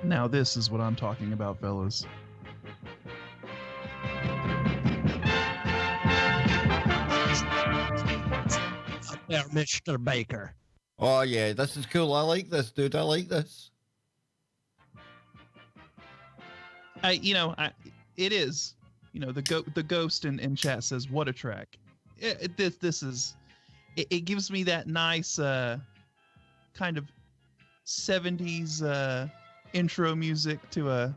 Now this is what I'm talking about, fellas. Up there, Mr. Baker. Oh yeah, this is cool. I like this, dude. I like this. It is. The ghost in chat says, "What a track." It gives me that nice kind of 70s intro music to a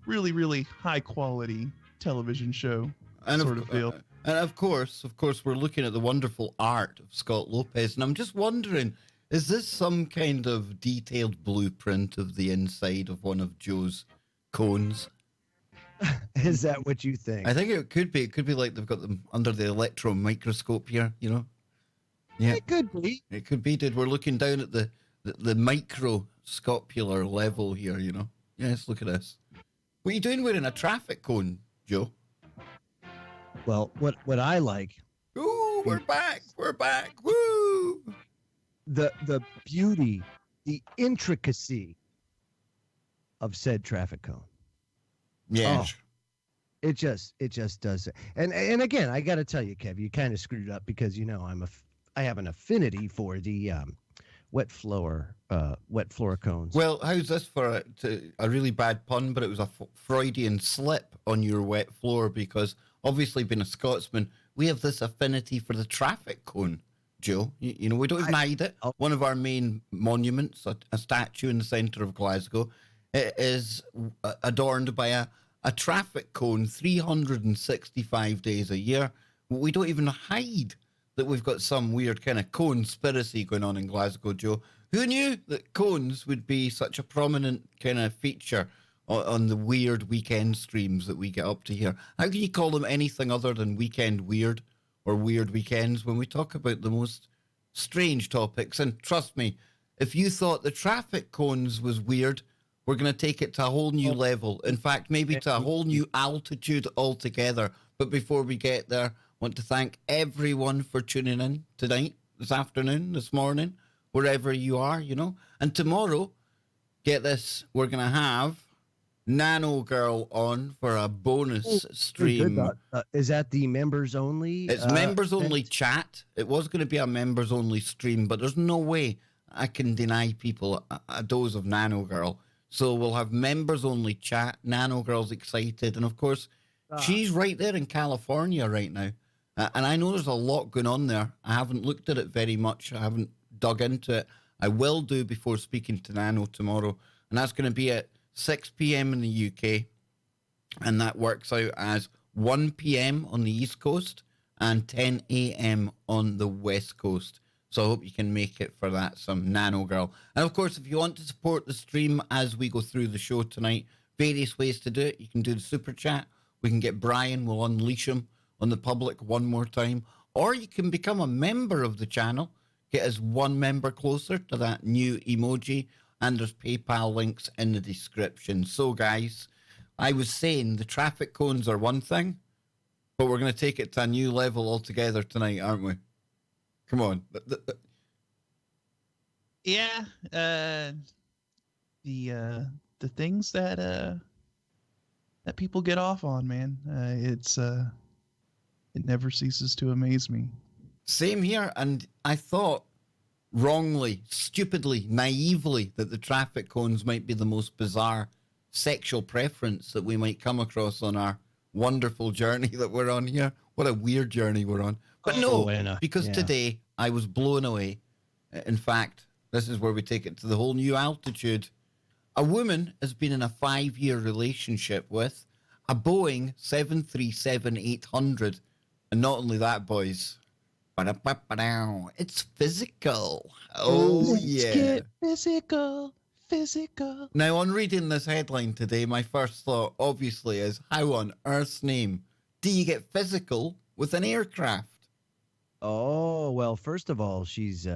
really, really high quality television show sort of feel. And of course, we're looking at the wonderful art of Scott Lopez, and I'm just wondering, is this some kind of detailed blueprint of the inside of one of Joe's cones? Is that what you think? I think it could be. It could be like they've got them under the electron microscope here, you know? Yeah. It could be. It could be, dude. We're looking down at the microscopular level here, you know? Yes, look at this. What are you doing wearing a traffic cone, Joe? Well, what I like. Ooh, we're back. We're back. Woo! The beauty, the intricacy of said traffic cone. Yes. Oh, it just does it. And again, I got to tell you, Kev, you kind of screwed up because I have an affinity for the wet floor cones. Well, how's this for a really bad pun, but it was a Freudian slip on your wet floor because obviously being a Scotsman, we have this affinity for the traffic cone, Joe. You know, we don't even hide it. One of our main monuments, a statue in the centre of Glasgow, it is adorned by a traffic cone 365 days a year. We don't even hide that we've got some weird kind of conspiracy going on in Glasgow, Joe. Who knew that cones would be such a prominent kind of feature on the weird weekend streams that we get up to here? How can you call them anything other than weekend weird or weird weekends when we talk about the most strange topics? And trust me, if you thought the traffic cones was weird, we're going to take it to a whole new level. In fact, maybe to a whole new altitude altogether. But before we get there, I want to thank everyone for tuning in tonight, this afternoon, this morning, wherever you are, you know. And tomorrow, get this, we're going to have Nano Girl on for a bonus stream. Is that the members only? It's members only chat. It was going to be a members only stream, but there's no way I can deny people a dose of Nano Girl. So we'll have members only chat. Nano Girl's excited. And of course, she's right there in California right now. And I know there's a lot going on there. I haven't looked at it very much. I haven't dug into it. I will do before speaking to Nano tomorrow. And that's going to be at 6 p.m. in the UK. And that works out as 1 p.m. on the East Coast and 10 a.m. on the West Coast. So I hope you can make it for that, some Nano Girl. And of course, if you want to support the stream as we go through the show tonight, various ways to do it. You can do the super chat. We can get Brian. We'll unleash him on the public one more time. Or you can become a member of the channel. Get us one member closer to that new emoji. And there's PayPal links in the description. So, guys, I was saying the traffic cones are one thing, but we're going to take it to a new level altogether tonight, aren't we? Come on. Yeah. The things that people get off on, man. It never ceases to amaze me. Same here. And I thought wrongly, stupidly, naively that the traffic cones might be the most bizarre sexual preference that we might come across on our wonderful journey that we're on here. What a weird journey we're on. But because today I was blown away. In fact, this is where we take it to the whole new altitude. A woman has been in a 5-year relationship with a Boeing 737-800. And not only that, boys, it's physical. Oh, yeah. Get physical. Now, on reading this headline today, my first thought, obviously, is how on earth's name do you get physical with an aircraft? Oh, well, first of all, she's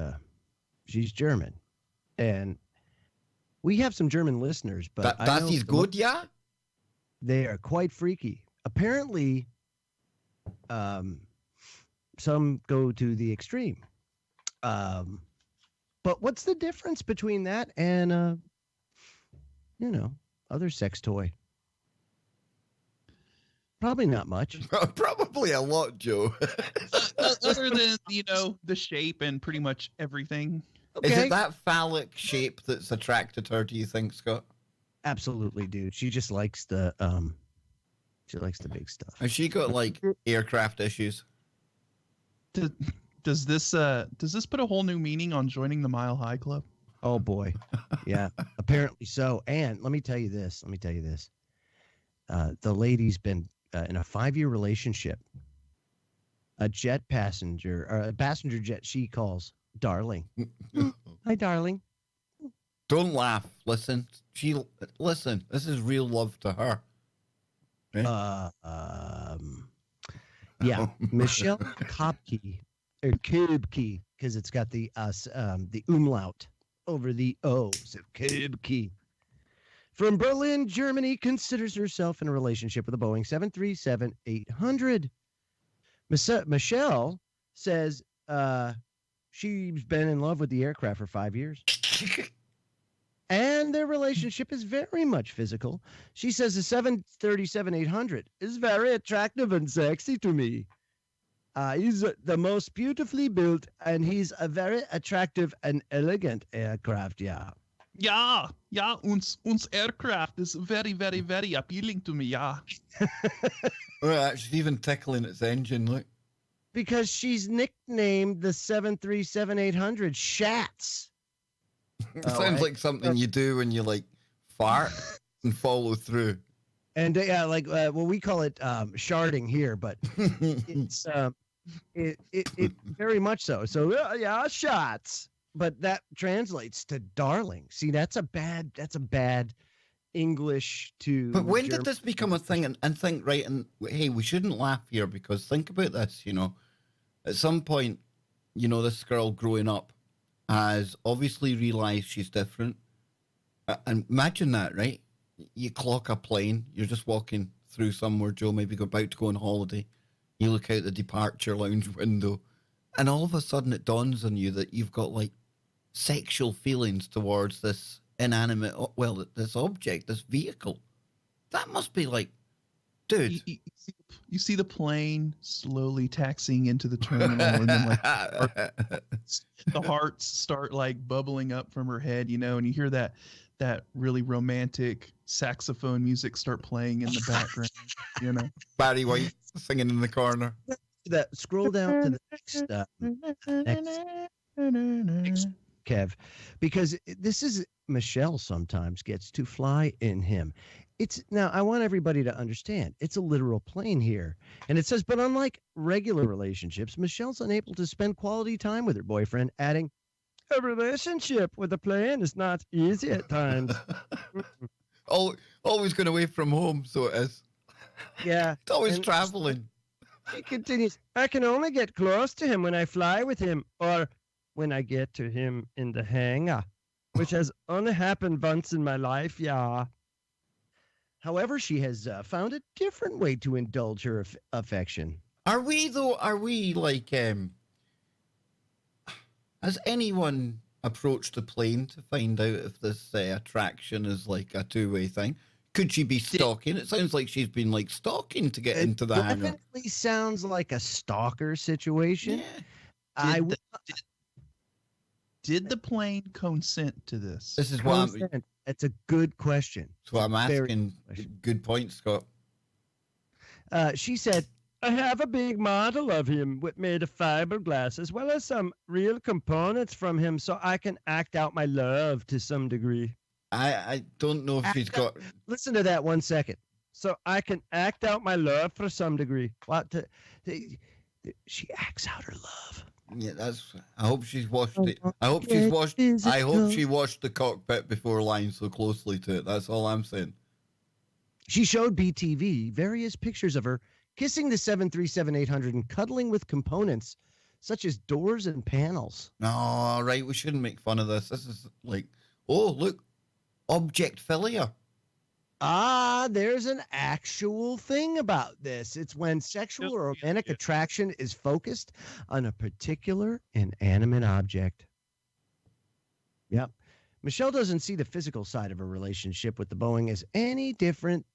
German. And we have some German listeners, but I That know is good, yeah? they are quite freaky. Apparently, some go to the extreme. But what's the difference between that and other sex toy? Probably not much. Probably a lot, Joe. Other than, the shape and pretty much everything. Okay. Is it that phallic shape that's attracted her, do you think, Scott? Absolutely, dude. She just likes the big stuff. Has she got like aircraft issues? Does this put a whole new meaning on joining the Mile High Club? Oh boy. Yeah, apparently so. And let me tell you this. The lady's been in a 5-year relationship. A passenger jet she calls darling. Hi, darling. Don't laugh. Listen. This is real love to her. Yeah, Michelle Kopke or Kubke, because it's got the umlaut over the O, so Kubke. From Berlin, Germany, considers herself in a relationship with a Boeing 737-800. Michelle says she's been in love with the aircraft for 5 years. And their relationship is very much physical. She says the 737-800 is very attractive and sexy to me. He's the most beautifully built, and he's a very attractive and elegant aircraft, yeah. Yeah, uns aircraft is very, very, very appealing to me, yeah. Right, she's even tickling its engine, look. Because she's nicknamed the 737-800 Shats. Sounds like something you do when you like fart and follow through. And we call it sharding here, but it's it very much so. So yeah, shots. But that translates to darling. See, that's a bad English to. But when did this become a thing? And think, right, and hey, we shouldn't laugh here because think about this, At some point, this girl growing up has obviously realized she's different. And imagine that, right? You clock a plane, you're just walking through somewhere, Joe, maybe about to go on holiday. You look out the departure lounge window, and all of a sudden it dawns on you that you've got like sexual feelings towards this inanimate, this object, this vehicle. That must be like, dude. You see the plane slowly taxiing into the terminal, and then the hearts start like bubbling up from her head, and you hear that really romantic saxophone music start playing in the background, Barry White singing in the corner. Scroll down to the next Kev, because this is Michelle sometimes gets to fly in him. Now I want everybody to understand it's a literal plane here. And it says, but unlike regular relationships, Michelle's unable to spend quality time with her boyfriend, adding, a relationship with a plane is not easy at times. Always going away from home, so it is. Yeah. It's always traveling. He continues, I can only get close to him when I fly with him or when I get to him in the hangar, which has only happened once in my life, yeah. However, she has found a different way to indulge her affection. Are we like, has anyone approached the plane to find out if this attraction is like a two-way thing? Could she be stalking? It sounds like she's been like stalking to get into the hangar. It definitely sounds like a stalker situation. Yeah. Did the plane consent to this? This is what It's a good question. So I'm asking. Good point, Scott. She said, I have a big model of him made of fiberglass, as well as some real components from him, so I can act out my love to some degree. I don't know if she's got. Listen to that 1 second. So I can act out my love for some degree. She acts out her love. Yeah, I hope she's washed it. I hope she washed the cockpit before lying so closely to it. That's all I'm saying. She showed BTV various pictures of her kissing the 737-800 and cuddling with components such as doors and panels. No, right, we shouldn't make fun of this. This is like, oh, look, objectophilia. Ah, there's an actual thing about this. It's when sexual or romantic attraction is focused on a particular inanimate object. Yep. Michelle doesn't see the physical side of a relationship with the Boeing as any different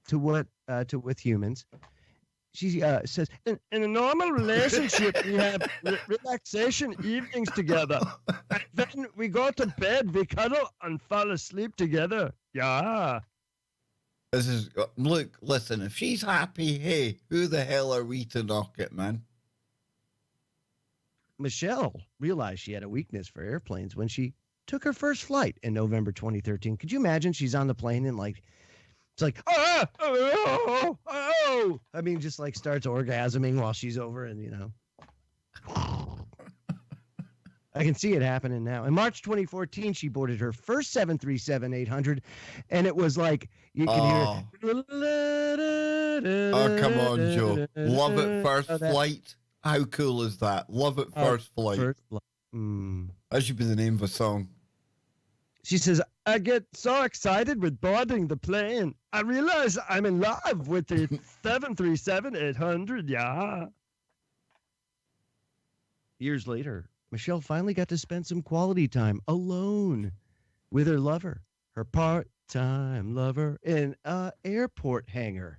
to what with humans. She says, in a normal relationship, we have relaxation evenings together. And then we go to bed, we cuddle and fall asleep together. Yeah. This is, look, listen, if she's happy, hey, who the hell are we to knock it, man? Michelle realized she had a weakness for airplanes when she took her first flight in November 2013. Could you imagine she's on the plane and like, it's like, I mean, just like starts orgasming while she's over and, you know. I can see it happening now. In March 2014, she boarded her first 737-800, and it was like, you can hear it. Oh, come on, Joe. Love it first flight. How cool is that? Love it first flight. That should be the name of a song. She says, I get so excited with boarding the plane. I realize I'm in love with the 737-800, yeah. Years later, Michelle finally got to spend some quality time alone with her lover, her part-time lover, in an airport hangar.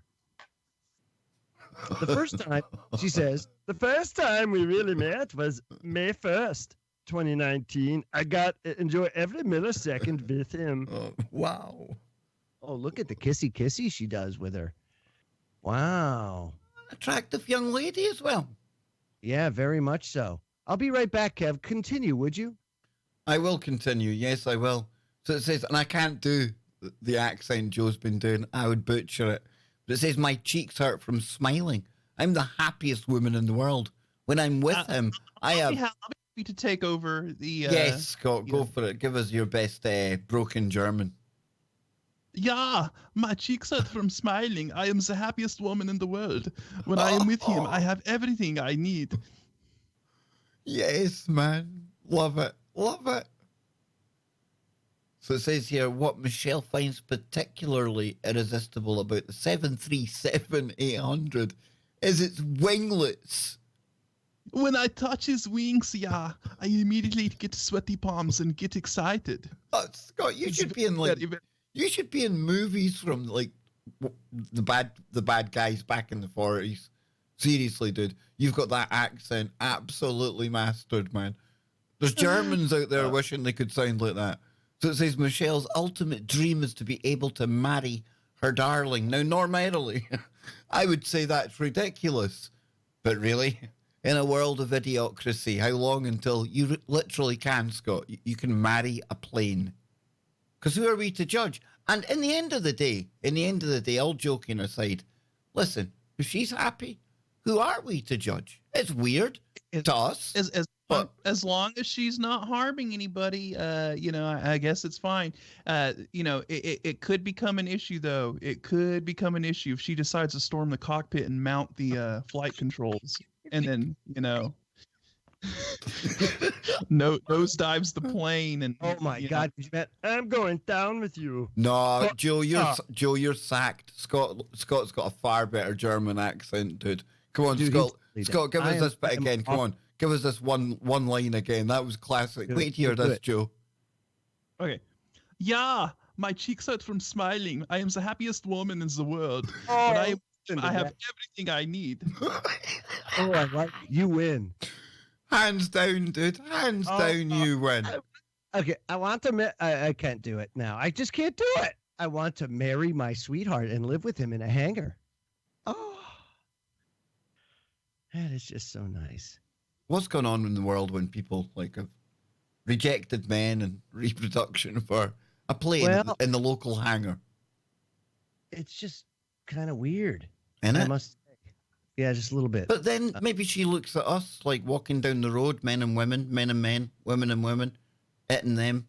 The first time, she says, the first time we really met was May 1st, 2019. I got to enjoy every millisecond with him. Wow. Oh, look at the kissy she does with her. Wow. Attractive young lady as well. Yeah, very much so. I'll be right back, Kev. Continue, would you? I will continue. Yes, I will. So it says, and I can't do the accent Joe's been doing. I would butcher it. But it says, my cheeks hurt from smiling. I'm the happiest woman in the world. When I'm with him, I have... I'll be happy to take over the... yes, Scott, go for it. Give us your best broken German. Yeah, my cheeks hurt from smiling. I am the happiest woman in the world. When I am with him, I have everything I need. Yes, man. Love it. Love it. So it says here, what Michelle finds particularly irresistible about the 737-800 is its winglets. When I touch his wings, yeah, I immediately get sweaty palms and get excited. Oh, Scott, you should be in like... You should be in movies from like the bad guys back in the 40s. Seriously, dude, you've got that accent absolutely mastered, man. There's Germans out there wishing they could sound like that. So it says Michelle's ultimate dream is to be able to marry her darling. Now, normally, I would say that's ridiculous. But really, in a world of idiocracy, how long until you literally can, Scott? You can marry a plane. Because who are we to judge? And in the end of the day, all joking aside, listen, if she's happy, who are we to judge? It's weird to us. As long as she's not harming anybody, I guess it's fine. It could become an issue, though. It could become an issue if she decides to storm the cockpit and mount the flight controls. And then, nosedives the plane and oh my God, I'm going down with you. No, Joe, you're sacked. Scott's got a far better German accent, dude. Come on, dude, Scott, give us this bit again. Come on, give us this one line again. That was classic. Wait to hear this, Joe. Okay. Yeah, my cheeks hurt from smiling. I am the happiest woman in the world. But I have everything I need. Oh, I like you win. Hands down, dude. Hands down, you win. Okay, I can't do it now. I just can't do it. I want to marry my sweetheart and live with him in a hangar. Oh, that is just so nice. What's going on in the world when people have rejected men and reproduction for a plane in the local hangar? It's just kind of weird. Isn't it? I must say. Yeah, just a little bit. But then maybe she looks at us like walking down the road, men and women, men and men, women and women, it and them.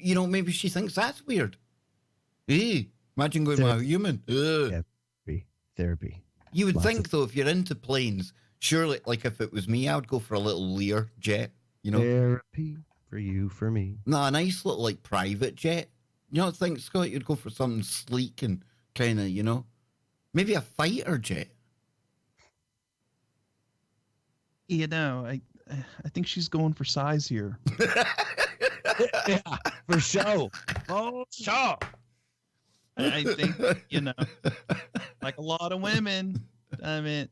Maybe she thinks that's weird. Imagine going with a human. Yeah, therapy. You would Lots of think, though, if you're into planes, surely, like if it was me, I would go for a little Lear jet, you know? therapy for you, for me. No, a nice little, like, private jet. You don't think, Scott, you'd go for something sleek and kind of, you know, maybe a fighter jet? You know, I think she's going for size here. Yeah, for show. Oh, show. I think, you know, like a lot of women, I mean,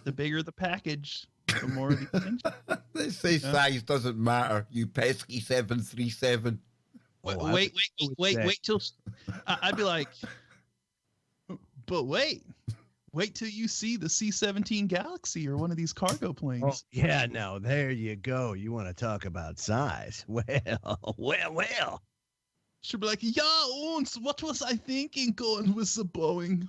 the bigger the package, the more the attention. They say size doesn't matter, you pesky 737. Wait till I'd be like, but wait till you see the C-17 Galaxy or one of these cargo planes. Oh, yeah, no, there you go. You want to talk about size? Well. She'll be like, yeah, und what was I thinking going with the Boeing?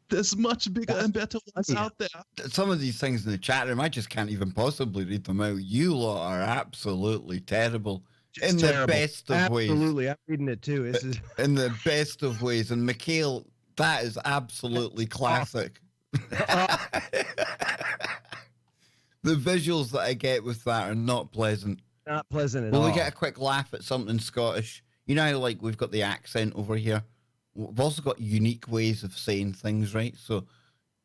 There's much bigger and better ones out there. Some of these things in the chat room, I just can't even possibly read them out. You lot are absolutely terrible. Just in terrible. The best of ways. Absolutely. I'm reading it too. This is in the best of ways. And Mikhail, that is absolutely classic. The visuals that I get with that are not pleasant. not pleasant at all. Well, we get a quick laugh at something Scottish. You know how, like, we've got the accent over here? We've also got unique ways of saying things, right? So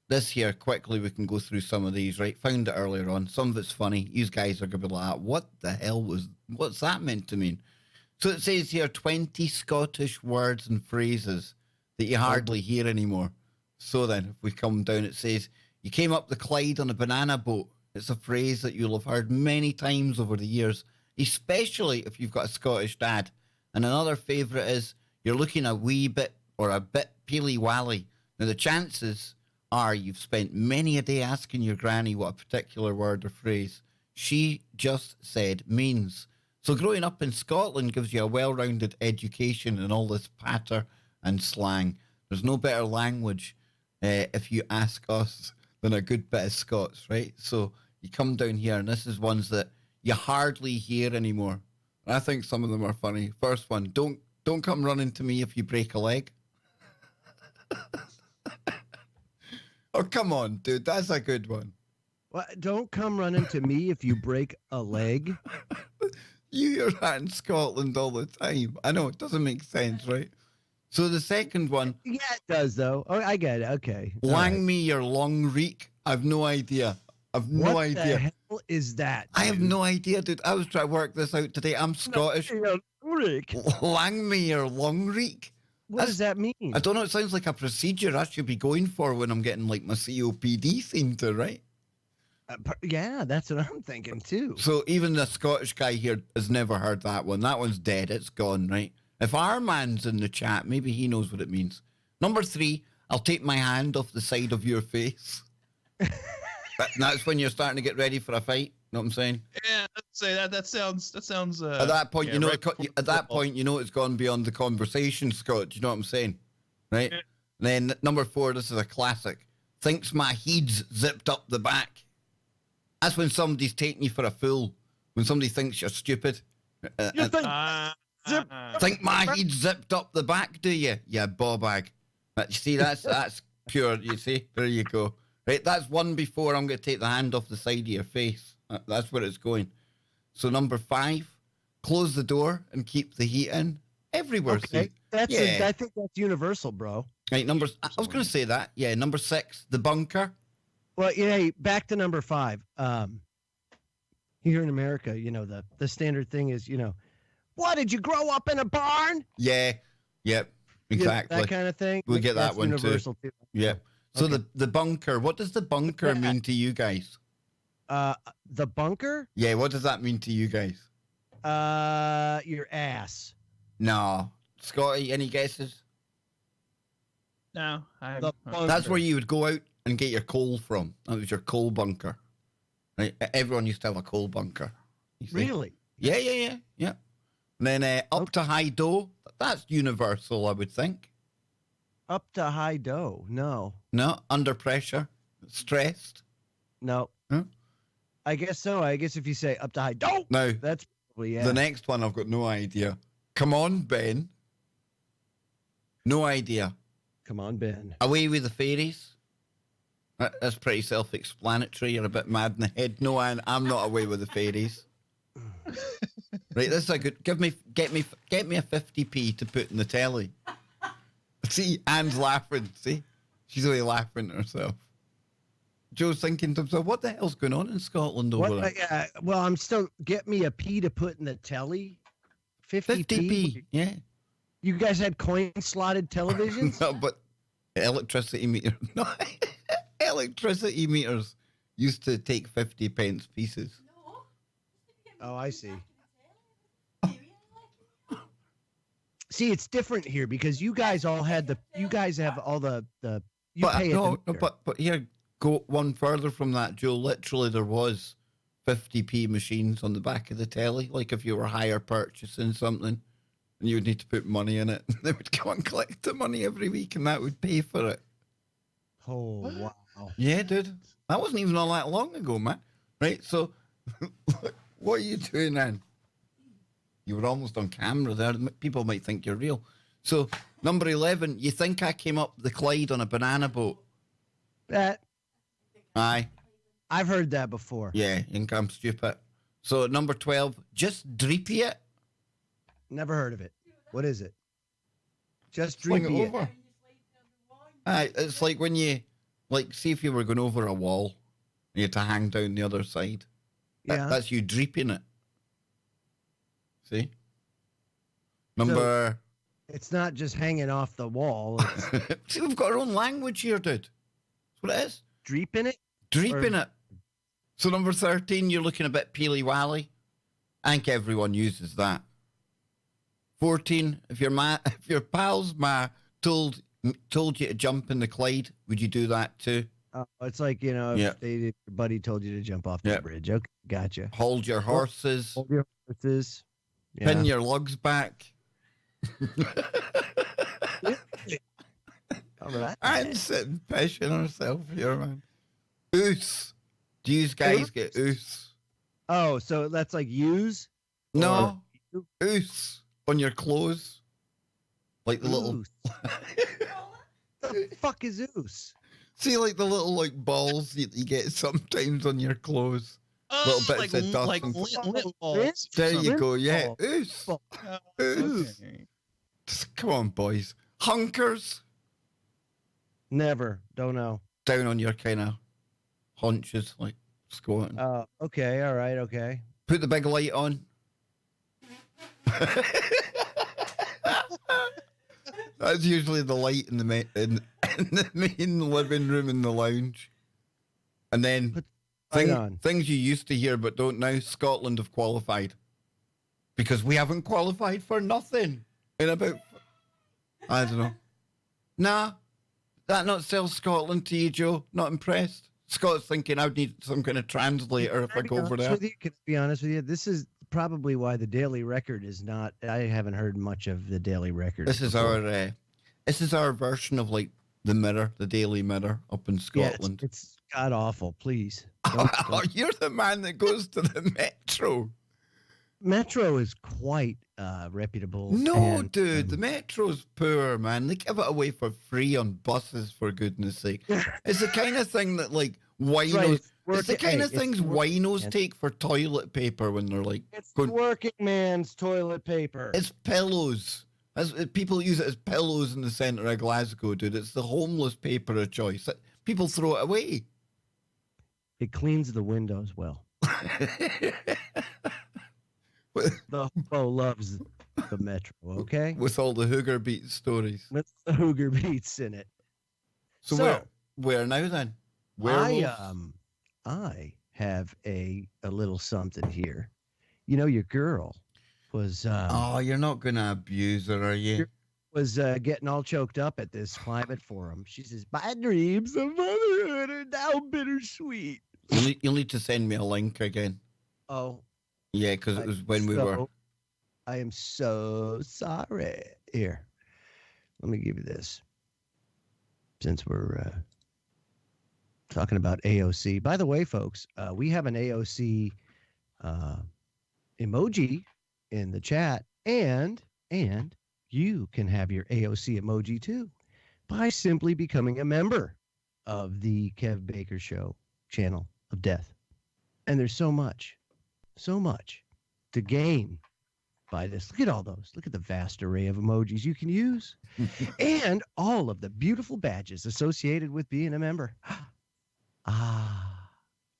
this here, quickly, we can go through some of these, right? Found it earlier on. Some of it's funny. You guys are going to be like, what the hell what's that meant to mean? So it says here 20 Scottish words and phrases that you hardly hear anymore. So then, if we come down, it says, you came up the Clyde on a banana boat. It's a phrase that you'll have heard many times over the years, especially if you've got a Scottish dad. And another favourite is, you're looking a wee bit or a bit peely-wally. Now, the chances are you've spent many a day asking your granny what a particular word or phrase she just said means. So growing up in Scotland gives you a well-rounded education in all this patter and slang. There's no better language, if you ask us, than a good bit of Scots, right? So you come down here, and this is ones that you hardly hear anymore. And I think some of them are funny. First one, don't come running to me if you break a leg. Oh, come on, dude. That's a good one. What? Don't come running to me if you break a leg. You hear that in Scotland all the time. I know, it doesn't make sense, right? So the second one. Yeah, it does, though. Oh, I get it. Okay. Lang me your long reek. I've no idea. I've no idea. What the hell is that, dude? I have no idea, dude. I was trying to work this out today. I'm Scottish. Lang me your long reek. What does that mean? I don't know. It sounds like a procedure I should be going for when I'm getting like my COPD seen to, right? Yeah, that's what I'm thinking too. So even the Scottish guy here has never heard that one. That one's dead. It's gone, right? If our man's in the chat, maybe he knows what it means. Number 3, I'll take my hand off the side of your face. That's when you're starting to get ready for a fight. Know what I'm saying? Yeah, I'd say that sounds. At that point, yeah, you know. right At that point, you know it's gone beyond the conversation, Scott. Do you know what I'm saying? Right. Yeah. And then number 4. This is a classic. Thinks my head's zipped up the back. That's when somebody's taking you for a fool. When somebody thinks you're stupid. You Think my head's zipped up the back, do you? Yeah, ball-bag. You see, that's pure. You see, there you go. Right, that's one before I'm going to take the hand off the side of your face. That's where it's going. So number 5, close the door and keep the heat in. Everywhere. Okay, I think that's universal, bro. Right, I was going to say that. Yeah, number 6, the bunker. Well, yeah, back to number 5. Here in America, you know, the standard thing is, you know, what, did you grow up in a barn? Yeah, yep, exactly. That kind of thing. We get that one universal too. Yeah. So Okay. the bunker, what does the bunker mean to you guys? The bunker? Yeah, what does that mean to you guys? Your ass. No. Scotty, any guesses? No, The bunker. That's where you would go out and get your coal from. That was your coal bunker. Right? Everyone used to have a coal bunker. You see? Really? Yeah. And then up to high dough, that's universal, I would think. Up to high dough. No. No, under pressure, stressed. No. Huh? I guess so. I guess if you say up to high dough, Now, that's probably, yeah. the next one, I've got no idea. Come on, Ben. No idea. Come on, Ben. Away with the fairies. That's pretty self-explanatory. You're a bit mad in the head. No, I'm not away with the fairies. Right, this is a good. Get me a 50p to put in the telly. See, Anne's laughing. See, she's only laughing at herself. Joe's thinking to himself, "What the hell's going on in Scotland over there?" Well, I'm still get me a p to put in the telly. 50p. Yeah. You guys had coin slotted televisions? No, but electricity meter. No, electricity meters used to take 50 pence pieces. Oh, I see. See, it's different here because you guys all had you guys have all the you But pay no, it. no, but here, go one further from that, Joe. Literally, there was 50p machines on the back of the telly. Like if you were hire purchasing something and you would need to put money in it, they would come and collect the money every week and that would pay for it. Oh, wow. Yeah, dude. That wasn't even all that long ago, man. Right? So, what are you doing then? You were almost on camera there. People might think you're real. So, number 11, you think I came up the Clyde on a banana boat? That Aye. I've heard that before. Yeah, you think I'm stupid. So, number 12, just dreepy it. Never heard of it. What is it? Just Fling dreepy it over. Aye, it's like when you, like, see if you were going over a wall, and you had to hang down the other side. Yeah. That's you dreeping it. See? Number... It's not just hanging off the wall. It's See, we've got our own language here, dude. That's what it is. dreeping it. Dreeping it. So number 13, you're looking a bit peely-wally. I think everyone uses that. 14, if your pal's ma told you to jump in the Clyde, would you do that too? It's like, if your buddy told you to jump off the bridge. Okay, gotcha. Hold your horses. Hold your horses. Yeah. Pin your lugs back. And sitting pissing herself here, man. Oos. Do you guys get oos? Oh, so that's like use? No. Oos on your clothes. Like the little... The fuck is oos? See, like the little balls you get sometimes on your clothes. Little bits of dust. Like and... lint balls. There you go, yeah. ball. Oos. Oos. Okay. Just, come on, boys. Hunkers. Never. Don't know. Down on your kind of haunches, like squatting. Okay. All right. Okay. Put the big light on. That's usually the light in the main living room in the lounge. And then things you used to hear but don't now. Scotland have qualified. Because we haven't qualified for nothing in about, I don't know. Nah, that not sell Scotland to you, Joe? Not impressed? Scott's thinking I'd need some kind of translator if I go over there. Can I be honest with you? This is probably why the Daily Record is not. I haven't heard much of the Daily Record. This is our version of like the Mirror, the Daily Mirror up in Scotland. Yeah, it's god awful. Please. Don't. You're the man that goes to the Metro. Metro is quite reputable. No, dude, the Metro's poor, man. They give it away for free on buses, for goodness sake. It's the kind of thing that like winos. It's the kind of things winos take for toilet paper when they're like. It's working man's toilet paper. It's pillows. People use it as pillows in the centre of Glasgow, dude. It's the homeless paper of choice. People throw it away. It cleans the windows well. The hobo loves the Metro, okay? With all the Hooger Beats stories. With the Hooger Beats in it. So where now then? Werewolves? I have a little something here. You know, your girl was oh, you're not gonna abuse her, are you? Was getting all choked up at this climate forum. She says, "My dreams of motherhood are now bittersweet." You'll need to send me a link again. Oh. Yeah, because it was when we were. I am so sorry. Here, let me give you this. Since we're talking about AOC. By the way, folks, we have an AOC emoji in the chat, and you can have your AOC emoji too by simply becoming a member of the Kev Baker Show channel of death. And there's so much to gain by this. Look at all those. Look at the vast array of emojis you can use and all of the beautiful badges associated with being a member.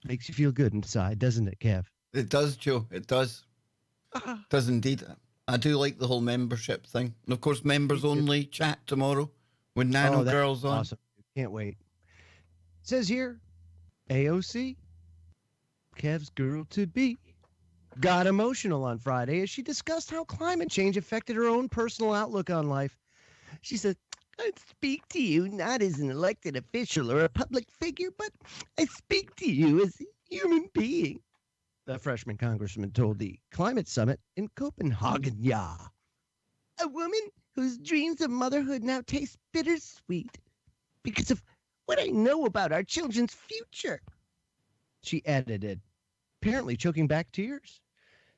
Makes you feel good inside, doesn't it, Kev? It does, Joe. It does. It does indeed. I do like the whole membership thing. And of course, members only chat tomorrow with Nano Girls on. Awesome. Can't wait. It says here, AOC, Kev's girl to be, got emotional on Friday as she discussed how climate change affected her own personal outlook on life. She said, I speak to you not as an elected official or a public figure, but I speak to you as a human being, the freshman congressman told the climate summit in Copenhagen. Yeah. A woman whose dreams of motherhood now taste bittersweet because of what I know about our children's future. She edited, apparently choking back tears.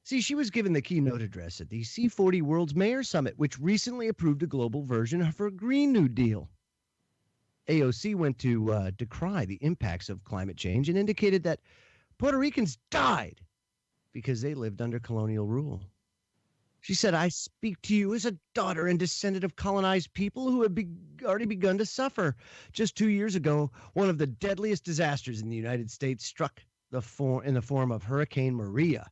See, she was given the keynote address at the C40 World's Mayor Summit, which recently approved a global version of her Green New Deal. AOC went to decry the impacts of climate change and indicated that Puerto Ricans died because they lived under colonial rule. She said, I speak to you as a daughter and descendant of colonized people who have already begun to suffer. Just 2 years ago, one of the deadliest disasters in the United States struck in the form of Hurricane Maria.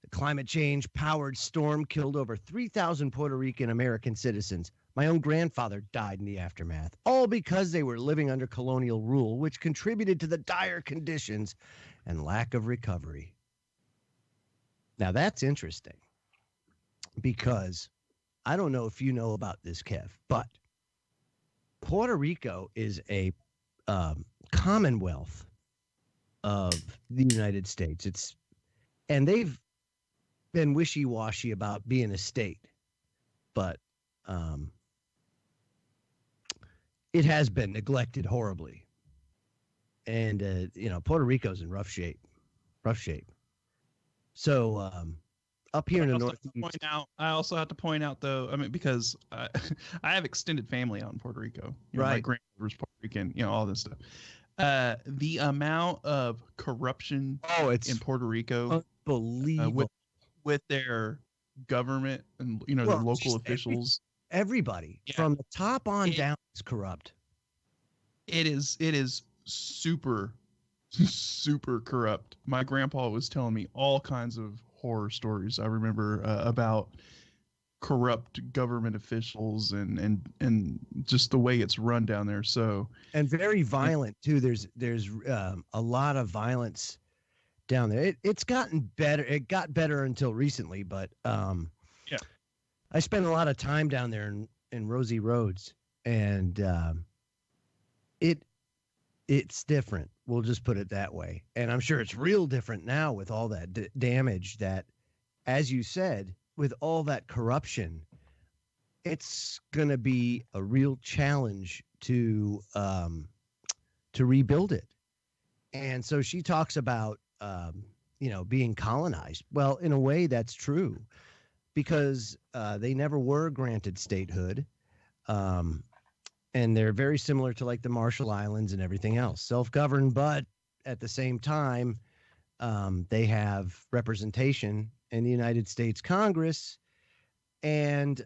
The climate change-powered storm killed over 3,000 Puerto Rican American citizens. My own grandfather died in the aftermath, all because they were living under colonial rule, which contributed to the dire conditions and lack of recovery. Now, that's interesting because I don't know if you know about this, Kev, but Puerto Rico is a commonwealth of the United States. And they've been wishy-washy about being a state, but it has been neglected horribly. And Puerto Rico's in rough shape. So up here in the northeast, I also have to point out, though, I mean, because I have extended family out in Puerto Rico. Right. My grandmother's Puerto Rican, all this stuff. The amount of corruption in Puerto Rico, unbelievable, with their government and the local officials, everybody from the top on down is corrupt. It is super corrupt. My grandpa was telling me all kinds of horror stories. I remember about corrupt government officials and just the way it's run down there. So, and very violent too. There's a lot of violence down there. It's gotten better. It got better until recently, but I spent a lot of time down there in Rosie Roads, and it's different. We'll just put it that way. And I'm sure it's real different now with all that damage that, as you said, with all that corruption, it's going to be a real challenge to rebuild it. And so she talks about, being colonized. Well, in a way that's true because they never were granted statehood. And they're very similar to like the Marshall Islands and everything else, self-governed, but at the same time, they have representation in the United States Congress, and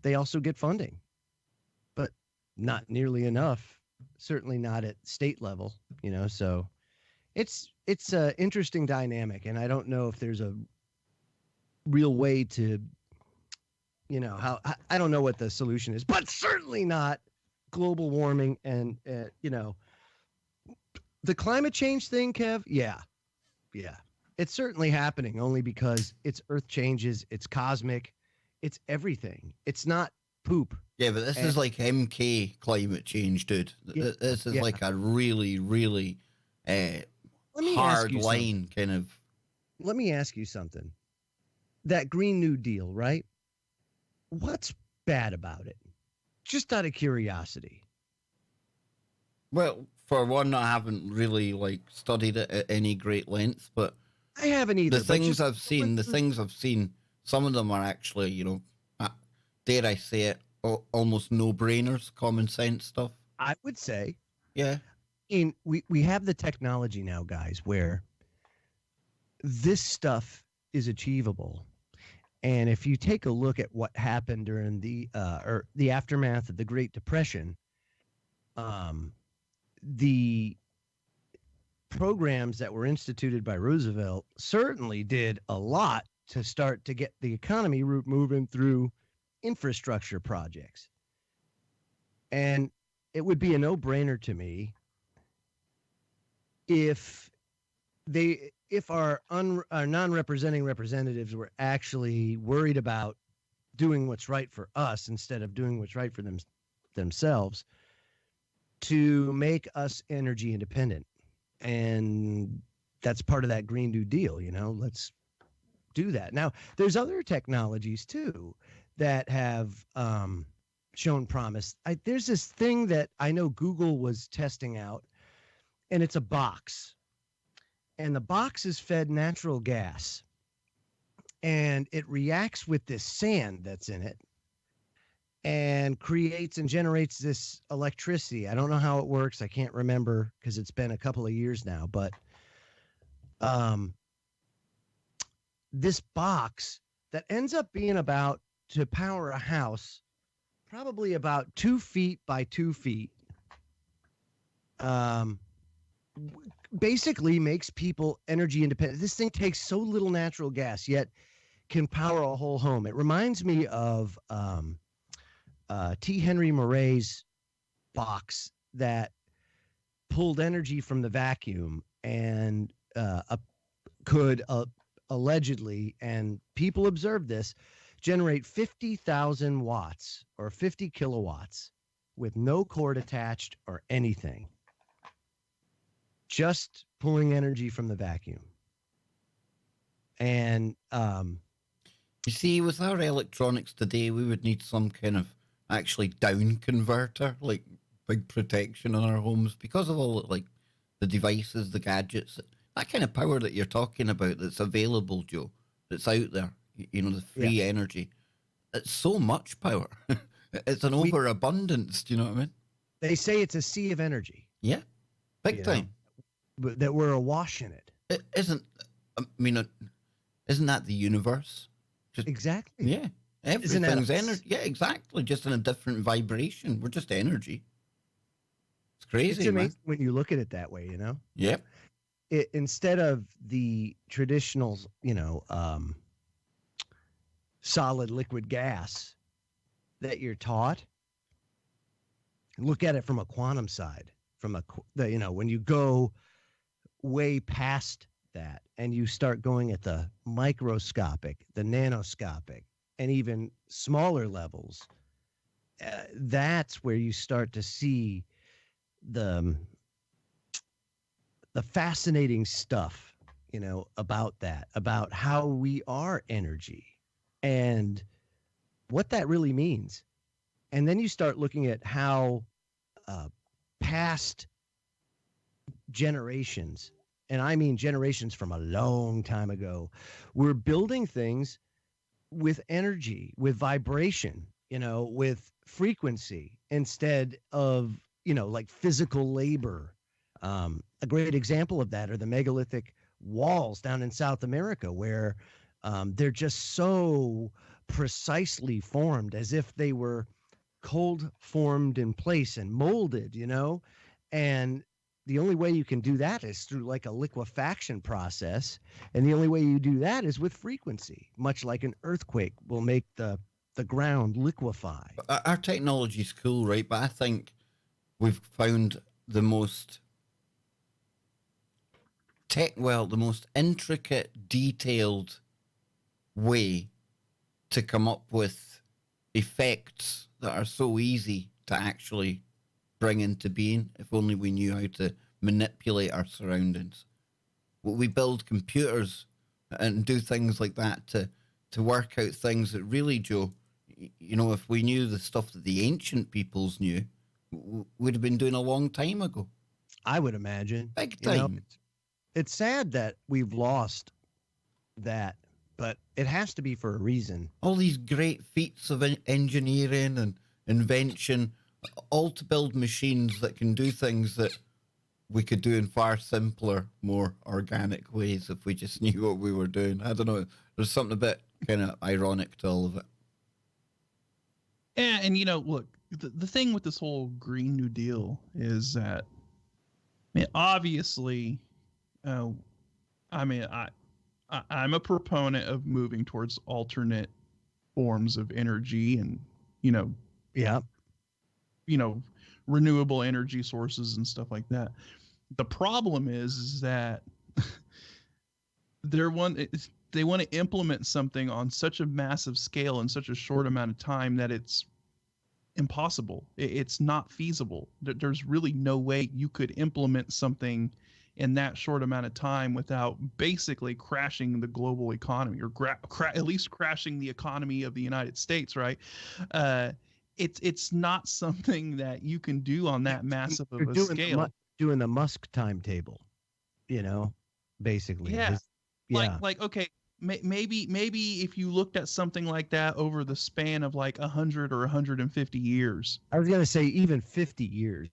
they also get funding, but not nearly enough, certainly not at state level, so it's an interesting dynamic, and I don't know if there's a real way to how I don't know what the solution is, but certainly not global warming and the climate change thing, Kev. Yeah. It's certainly happening only because it's earth changes, it's cosmic, it's everything. It's not poop. Yeah, but this is like MK climate change, dude. This is like a really, really hard line kind of. Let me ask you something. That Green New Deal, right? What's bad about it? Just out of curiosity. Well, for one, I haven't really studied it at any great length, but I haven't either. The things I've seen, some of them are actually, dare I say it, almost no-brainers, common sense stuff. I would say. Yeah. We have the technology now, guys, where this stuff is achievable. And if you take a look at what happened during the aftermath of the Great Depression, the programs that were instituted by Roosevelt certainly did a lot to start to get the economy moving through infrastructure projects. And it would be a no-brainer to me if our non-representing representatives were actually worried about doing what's right for us instead of doing what's right for themselves, to make us energy independent. And that's part of that Green New Deal, let's do that. Now, there's other technologies too that have shown promise. There's this thing that I know Google was testing out, and it's a box. And the box is fed natural gas. And it reacts with this sand that's in it and creates and generates this electricity. I don't know how it works. I can't remember because it's been a couple of years now. But this box that ends up being about, to power a house, probably about 2 feet by 2 feet, basically makes people energy independent. This thing takes so little natural gas, yet can power a whole home. It reminds me of T. Henry Murray's box that pulled energy from the vacuum and could allegedly, and people observed this, generate 50,000 watts or 50 kilowatts with no cord attached or anything. Just pulling energy from the vacuum. And you see, with our electronics today, we would need some kind of actually down converter, like big protection on our homes, because of all like the devices, the gadgets, that kind of power that you're talking about that's available, Joe, that's out there, the free energy. It's so much power. It's an overabundance, do you know what I mean? They say it's a sea of energy. Yeah, big time. But that we're awash in it. It isn't, isn't that the universe? Exactly. Yeah. Everything's energy. Yeah, exactly. Just in a different vibration. We're just energy. It's crazy. It's amazing when you look at it that way, Yep. Instead of the traditional, solid liquid gas that you're taught, look at it from a quantum side, when you go way past that and you start going at the microscopic, the nanoscopic, and even smaller levels, that's where you start to see the fascinating stuff, about that, about how we are energy and what that really means. And then you start looking at how past generations, and I mean generations from a long time ago, were building things with energy, with vibration, with frequency instead of, like physical labor. A great example of that are the megalithic walls down in South America, where they're just so precisely formed as if they were cold formed in place and molded, and the only way you can do that is through like a liquefaction process. And the only way you do that is with frequency, much like an earthquake will make the ground liquefy. Our technology's cool, right? But I think we've found the most the most intricate, detailed way to come up with effects that are so easy to actually bring into being, if only we knew how to manipulate our surroundings. We build computers and do things like that to work out things that really, Joe, if we knew the stuff that the ancient peoples knew, we'd have been doing a long time ago. I would imagine. Big time. It's sad that we've lost that but it has to be for a reason. All these great feats of engineering and invention, all to build machines that can do things that we could do in far simpler, more organic ways if we just knew what we were doing. I don't know. There's something a bit kind of ironic to all of it. Yeah, and look, the thing with this whole Green New Deal is that, I mean, obviously, I'm a proponent of moving towards alternate forms of energy and, Yeah. Renewable energy sources and stuff like that. The problem is that they want to implement something on such a massive scale in such a short amount of time that it's impossible. It's not feasible. There's really no way you could implement something in that short amount of time without basically crashing the global economy, or at least crashing the economy of the United States, right? It's not something that you can do on that massive of a scale. Doing the Musk timetable, basically. Yeah. Yeah. Like okay, maybe if you looked at something like that over the span of like 100 or 150 years. I was gonna say even 50 years,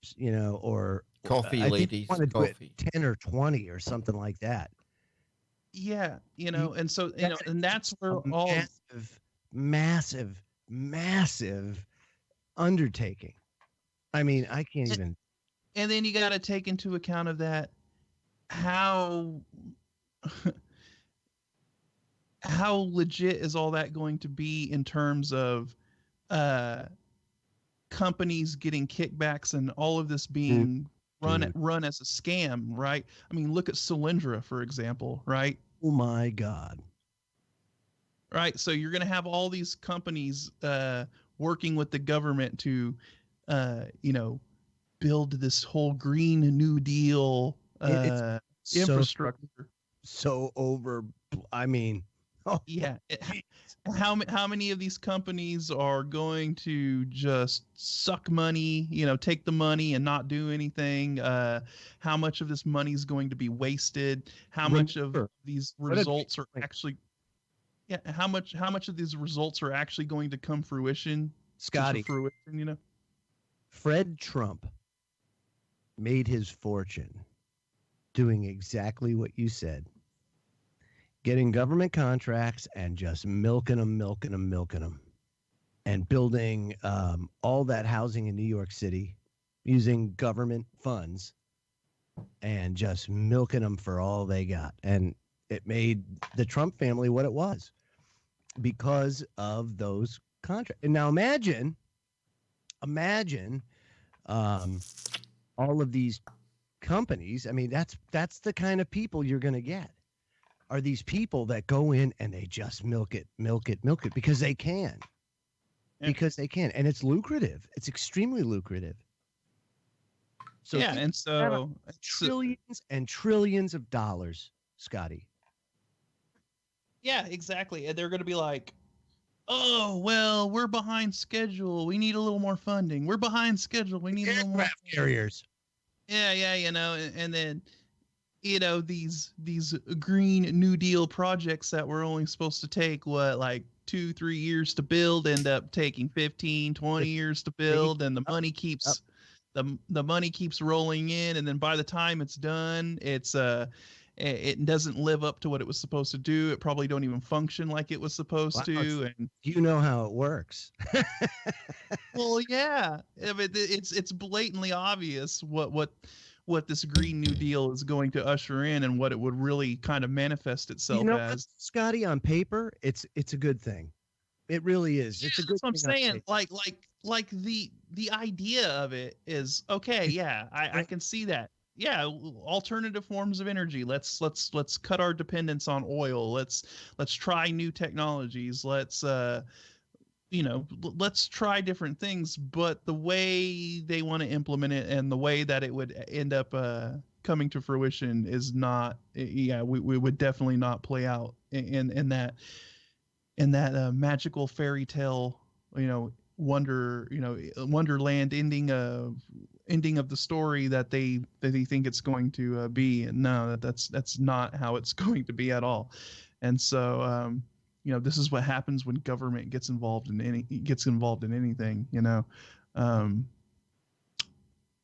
or coffee, I ladies, coffee. 10 or 20 or something like that. Yeah, and so and that's where all massive undertaking. I mean, I can't even. And then you got to take into account of that how legit is all that going to be in terms of companies getting kickbacks and all of this being run as a scam, right? I mean, look at Solyndra, for example, right? Oh my God. Right. So you're going to have all these companies working with the government to, build this whole Green New Deal infrastructure. So over. I mean, yeah. How many of these companies are going to just suck money, take the money and not do anything? How much of this money is going to be wasted? How much of these results are actually? Yeah, how much of these results are actually going to come fruition? Scotty, Fred Trump made his fortune doing exactly what you said. Getting government contracts and just milking them, and building all that housing in New York City using government funds and just milking them for all they got. And it made the Trump family what it was because of those contracts. And now imagine all of these companies. I mean, that's the kind of people you're going to get. Are these people that go in and they just milk it because they can. Yeah. Because they can. And it's lucrative. It's extremely lucrative. So yeah, and so trillions and trillions of dollars, Scotty. Yeah, exactly. And they're going to be like, oh, well, we're behind schedule. We need a little more funding. We're behind schedule. We need a little more carriers. Yeah, and then these Green New Deal projects that were only supposed to take 2-3 years to build end up taking 15-20 years to build, and the money keeps the money keeps rolling in, and then by the time it's done, it doesn't live up to what it was supposed to do. It probably don't even function like it was supposed to. And you know how it works. Well, yeah, I mean, it's blatantly obvious what this Green New Deal is going to usher in and what it would really kind of manifest itself as. Scotty, on paper, it's a good thing. It really is. It's a good thing. That's what I'm saying. Like the idea of it is okay. Yeah, I can see that. Yeah, alternative forms of energy. Let's cut our dependence on oil. Let's try new technologies. Let's try different things. But the way they want to implement it and the way that it would end up coming to fruition is not. Yeah, we would definitely not play out in that magical fairy tale. Wonderland ending of the story that they think it's going to be. And no, that's not how it's going to be at all. And so this is what happens when government gets involved in anything,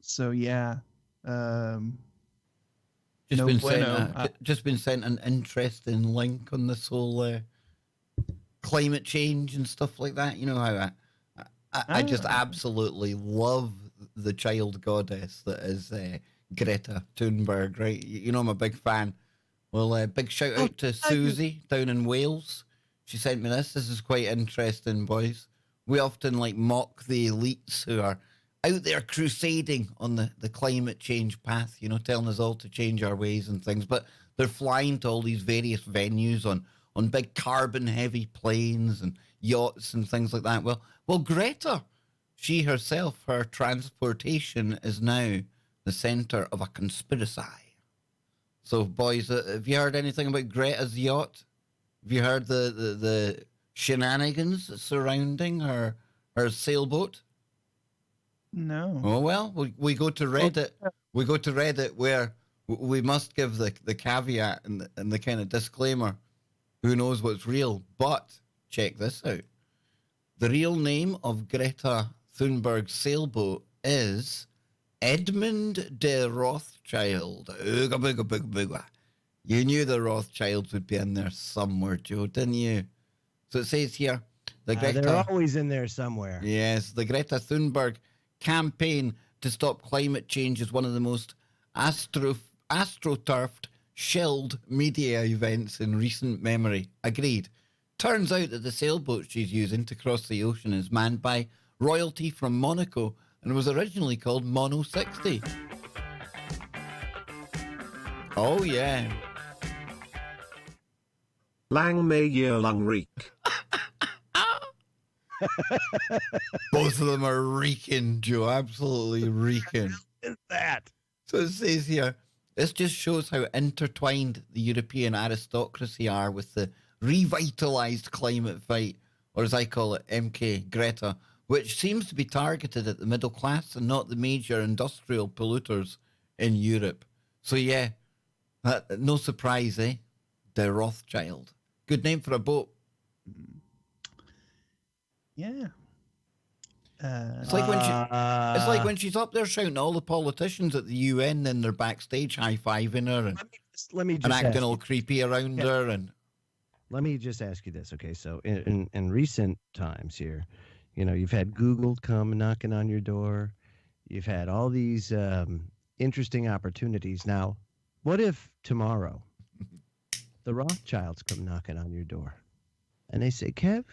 so yeah. Just been sent an interesting link on this whole climate change and stuff like that. You know how I just absolutely love the child goddess that is Greta Thunberg, right? You know I'm a big fan. Well, big shout out to Susie down in Wales. She sent me this. This is quite interesting, boys. We often mock the elites who are out there crusading on the climate change path, telling us all to change our ways and things. But they're flying to all these various venues on big carbon-heavy planes and yachts and things like that. Well, Greta, she herself, her transportation is now the center of a conspiracy. So, boys, have you heard anything about Greta's yacht? Have you heard the shenanigans surrounding her sailboat? No. Oh, well, we go to Reddit. We go to Reddit where we must give the caveat and the kind of disclaimer. Who knows what's real? But check this out. The real name of Greta Thunberg's sailboat is Edmund de Rothschild. Ooga booga booga booga. You knew the Rothschilds would be in there somewhere, Joe, didn't you? So it says here, they're always in there somewhere. Yes, the Greta Thunberg campaign to stop climate change is one of the most astroturfed, shelled media events in recent memory. Agreed. Turns out that the sailboat she's using to cross the ocean is manned by royalty from Monaco and was originally called Mono 60. Oh, yeah. Lang Mei Year Lang Reek. Both of them are reeking, Joe. Absolutely reeking. What is that? So it says here, this just shows how intertwined the European aristocracy are with the revitalized climate fight, or as I call it, MK, Greta, which seems to be targeted at the middle class and not the major industrial polluters in Europe. So yeah, no surprise, eh? The Rothschild. Good name for a boat. Yeah. It's like when she's up there shouting at all the politicians at the UN, then they're backstage high-fiving her and acting all creepy around her. And let me just ask you this, okay? So in recent times here, you've had Google come knocking on your door. You've had all these interesting opportunities. Now, what if tomorrow the Rothschilds come knocking on your door and they say, Kev,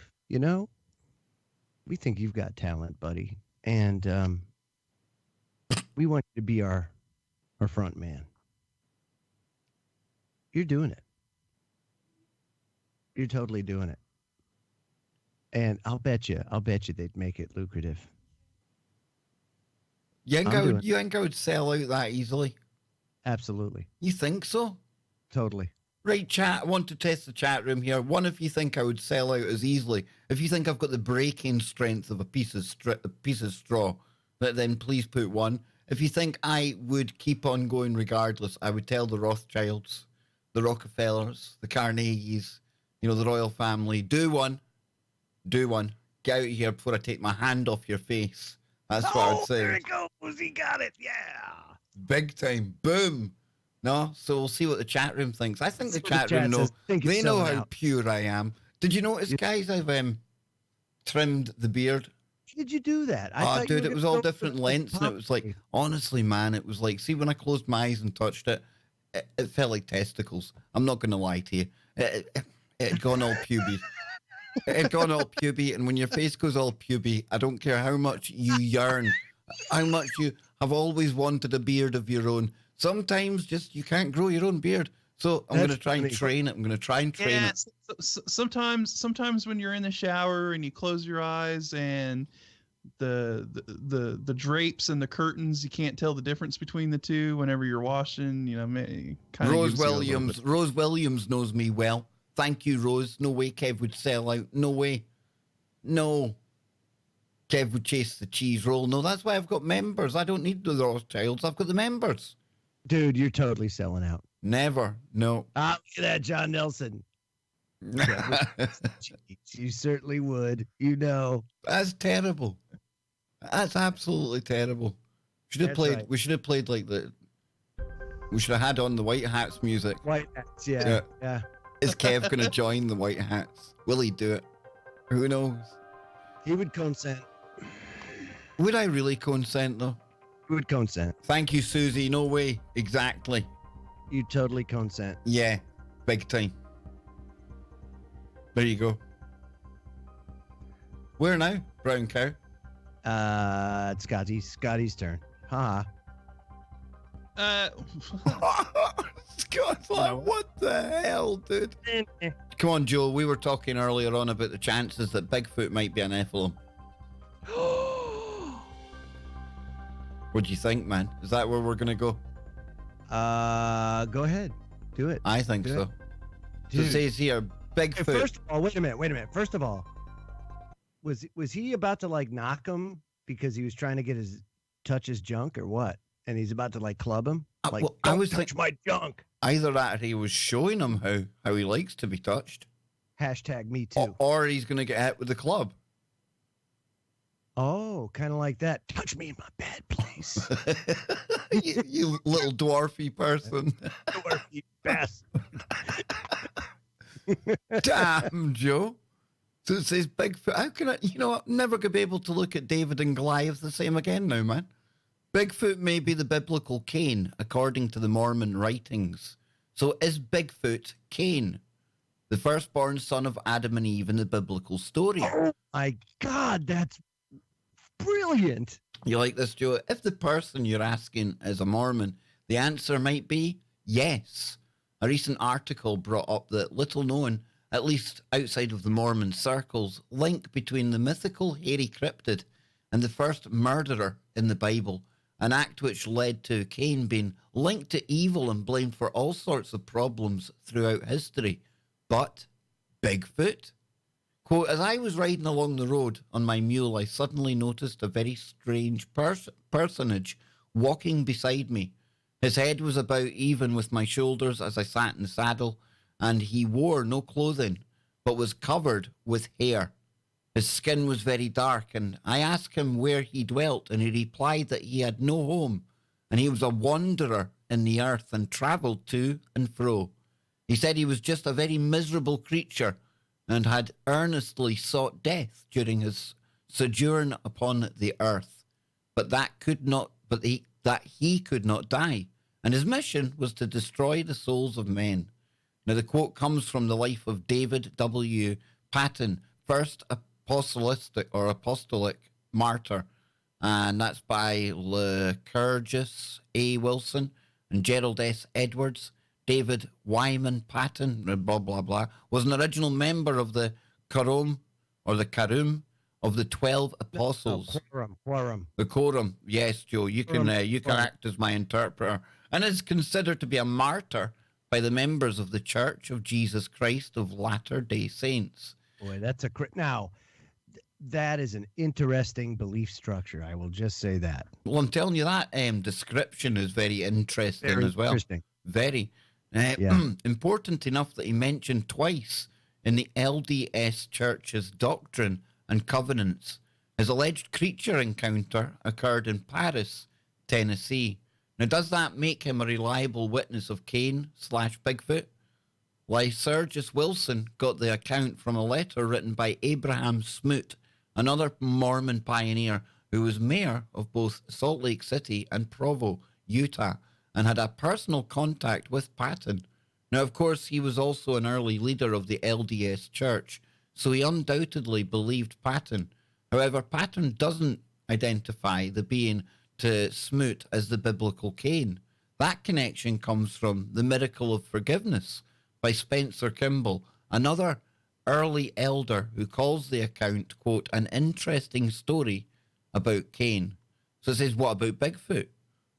we think you've got talent, buddy, and we want you to be our front man. You're doing it. You're totally doing it. And I'll bet you they'd make it lucrative. You think I would sell out that easily? Absolutely. You think so? Totally. Right, chat. I want to test the chat room here. One, if you think I would sell out as easily. If you think I've got the breaking strength of a piece of straw, then please put one. If you think I would keep on going regardless, I would tell the Rothschilds, the Rockefellers, the Carnegies, the royal family, do one. Get out of here before I take my hand off your face. That's what I'd say. There it goes. He got it. Yeah. Big time. Boom. No, so we'll see what the chat room thinks. I think the chat room know. They know how pure I am. Did you notice, guys? I've trimmed the beard. Did you do that? Dude, it was all different lengths, and it was like, honestly, man, it was like, see, when I closed my eyes and touched it, it felt like testicles. I'm not going to lie to you. It had gone all puby. It had gone all puby, and when your face goes all puby, I don't care how much you yearn, how much you have always wanted a beard of your own. Sometimes just you can't grow your own beard. So I'm going to try and train it. I'm going to try and train it. Sometimes when you're in the shower and you close your eyes and the drapes and the curtains, you can't tell the difference between the two whenever you're washing, Rose Williams knows me well. Thank you, Rose. No way Kev would sell out. No way. No. Kev would chase the cheese roll. No, that's why I've got members. I don't need the Rothschilds. I've got the members. Dude, you're totally selling out. Never. No. Look at that, John Nelson. You certainly would. You know. That's terrible. That's absolutely terrible. Should have That's played. right. We should have played like the. We should have had on the White Hats music. White hats, yeah. Is Kev going to join the White Hats? Will he do it? Who knows? He would consent. Would I really consent though? He would consent. Thank you, Susie. No way. Exactly. You totally consent. Yeah, big time. There you go. Where now, brown cow? It's Scotty's turn. Ha. Scott's like, what the hell, dude? Come on, Joe. We were talking earlier on about the chances that Bigfoot might be an Nephilim. What do you think, man? Is that where we're gonna go? Go ahead. Do it. I think Do so. it. So it Dude. says here, Bigfoot. First of all, wait a minute. First of all, was he about to like knock him because he was trying to touch his junk or what? And he's about to like club him? Like, well, I don't was touch my junk. Either that, or he was showing him how he likes to be touched, Hashtag me too. or he's gonna get hit with the club. Oh, kind of like that. Touch me in my bad place. you little dwarfy person. You bastard. Damn, Joe. So it says Bigfoot. How can I, I'm never going to be able to look at David and Goliath the same again now, man. Bigfoot may be the biblical Cain, according to the Mormon writings. So is Bigfoot Cain, the firstborn son of Adam and Eve in the biblical story? Oh my God, that's brilliant. You like this, Joe? If the person you're asking is a Mormon, the answer might be yes. A recent article brought up the little known, at least outside of the Mormon circles, link between the mythical hairy cryptid and the first murderer in the Bible, an act which led to Cain being linked to evil and blamed for all sorts of problems throughout history. But Bigfoot? Quote, as I was riding along the road on my mule, I suddenly noticed a very strange personage walking beside me. His head was about even with my shoulders as I sat in the saddle, and he wore no clothing, but was covered with hair. His skin was very dark, and I asked him where he dwelt, and he replied that he had no home, and he was a wanderer in the earth and travelled to and fro. He said he was just a very miserable creature and had earnestly sought death during his sojourn upon the earth, but that he could not die, and his mission was to destroy the souls of men. Now, the quote comes from the life of David W. Patton, first apostolic martyr, and that's by Lycurgus A. Wilson and Gerald S. Edwards. David Wyman Patton, blah, blah, blah, was an original member of the Quorum of the 12 Apostles. Quorum. The Quorum, yes, Joe. You can act as my interpreter, and is considered to be a martyr by the members of the Church of Jesus Christ of Latter-day Saints. Boy, that's now. That is an interesting belief structure. I will just say that. Well, I'm telling you that description is very interesting as well. Interesting. Very. Important enough that he mentioned twice in the LDS Church's doctrine and covenants. His alleged creature encounter occurred in Paris, Tennessee. Now, does that make him a reliable witness of Cain/Bigfoot? Lycurgus Wilson got the account from a letter written by Abraham Smoot, another Mormon pioneer who was mayor of both Salt Lake City and Provo, Utah, and had a personal contact with Patton. Now, of course, he was also an early leader of the LDS Church, so he undoubtedly believed Patton. However, Patton doesn't identify the being to Smoot as the biblical Cain. That connection comes from The Miracle of Forgiveness by Spencer Kimball, another early elder who calls the account, quote, an interesting story about Cain. So it says, what about Bigfoot?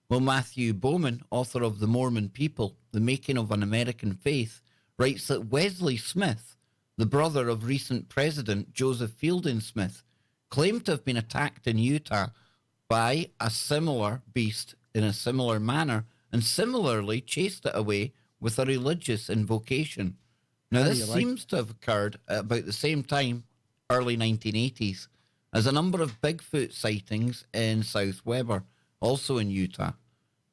Well, Matthew Bowman, author of The Mormon People, The Making of an American Faith, writes that Wesley Smith, the brother of recent President Joseph Fielding Smith, claimed to have been attacked in Utah by a similar beast in a similar manner and similarly chased it away with a religious invocation. Now, How do this you like seems to have occurred at about the same time, early 1980s, as a number of Bigfoot sightings in South Weber, also in Utah.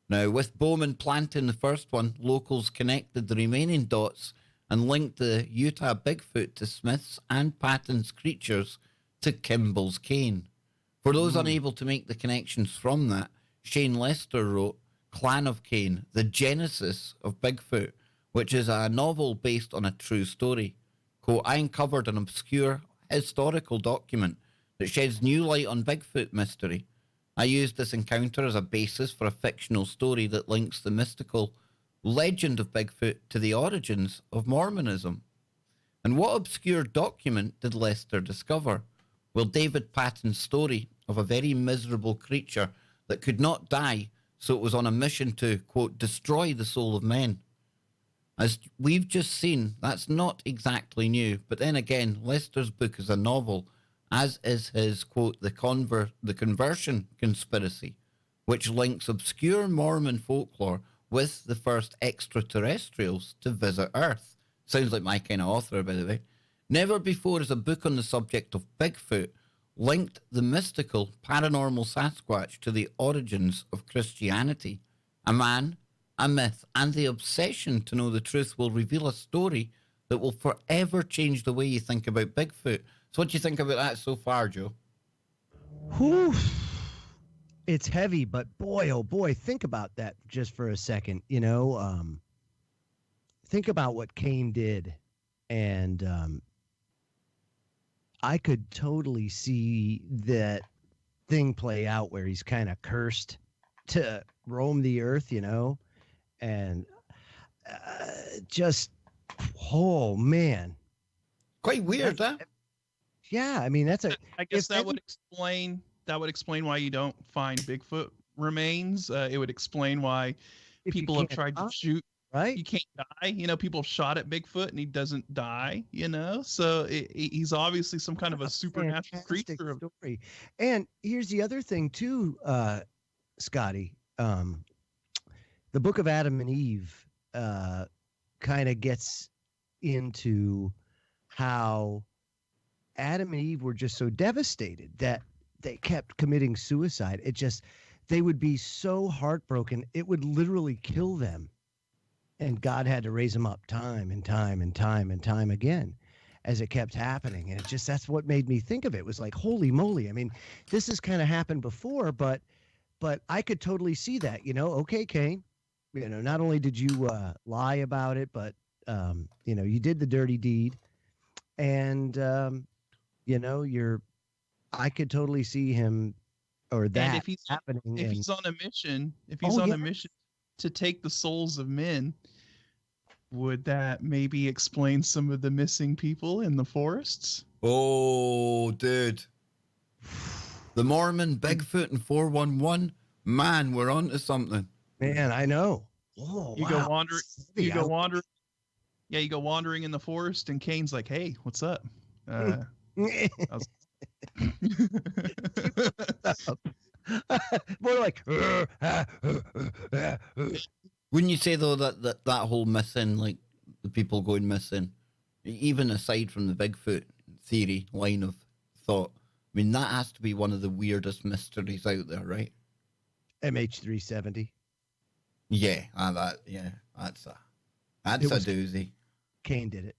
Now, with Bowman planting the first one, locals connected the remaining dots and linked the Utah Bigfoot to Smith's and Patton's creatures to Kimball's Cain. For those unable to make the connections from that, Shane Lester wrote Clan of Cain, The Genesis of Bigfoot, which is a novel based on a true story. Quote, I uncovered an obscure historical document that sheds new light on Bigfoot mystery. I used this encounter as a basis for a fictional story that links the mystical legend of Bigfoot to the origins of Mormonism. And what obscure document did Lester discover? Well, David Patton's story of a very miserable creature that could not die, so it was on a mission to, quote, destroy the soul of men. As we've just seen, that's not exactly new, but then again, Lester's book is a novel, as is his, quote, the conversion conspiracy, which links obscure Mormon folklore with the first extraterrestrials to visit Earth. Sounds like my kind of author, by the way. Never before has a book on the subject of Bigfoot linked the mystical, paranormal Sasquatch to the origins of Christianity. A man, a myth, and the obsession to know the truth will reveal a story that will forever change the way you think about Bigfoot. So what do you think about that so far, Joe? Whew. It's heavy, but boy, oh boy, think about that just for a second. You know, think about what Cain did, and I could totally see that thing play out where he's kind of cursed to roam the earth, you know, and just, oh man, Quite weird, huh? yeah. I mean, that's a. I guess if that any- would explain why you don't find Bigfoot remains. It would explain why if you people have can't tried to stop, shoot. right? You can't die. You know, people have shot at Bigfoot and he doesn't die. You know, so he's obviously some kind of a supernatural Fantastic creature. story. And here's the other thing too, Scotty. The Book of Adam and Eve kind of gets into how Adam and Eve were just so devastated that they kept committing suicide. They would be so heartbroken, it would literally kill them. And God had to raise them up time and time and time and time again as it kept happening. And that's what made me think of it. It was like, holy moly. I mean, this has kind of happened before, but I could totally see that, you know, okay, Cain, you know, not only did you lie about it, but, you know, you did the dirty deed. And, you know, I could totally see him or that And if he's happening. if and- he's on a mission, yeah. a mission to take the souls of men, would that maybe explain some of the missing people in the forests? Oh, dude. The Mormon, Bigfoot, and 411. Man, we're on to something. Man, I know. Oh, You wow. go wander. Heavy. You go wander. Yeah, you go wandering in the forest, and Cain's like, "Hey, what's up?" More like. Wouldn't you say, though, that whole missing, like the people going missing, even aside from the Bigfoot theory line of thought, I mean, that has to be one of the weirdest mysteries out there, right? MH370. Yeah, that's a doozy. Cain did it.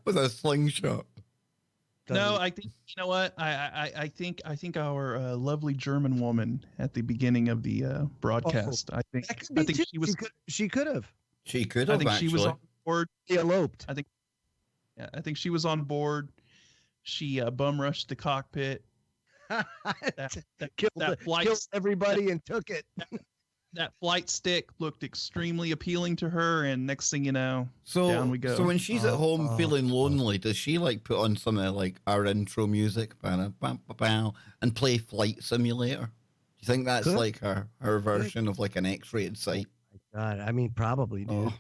With a slingshot. No, I think you know what I think our lovely German woman at the beginning of the broadcast. I think That could be too. she was. She could have. She could I have think actually. she was on board. He eloped. Yeah, I think she was on board. She bum rushed the cockpit. Killed everybody and took it. That flight stick looked extremely appealing to her, and next thing you know, down we go. So when she's at home feeling lonely, does she like put on some of like our intro music and play Flight Simulator? Do you think that's Could. like her version of like an X-rated site? God, I mean, probably, dude.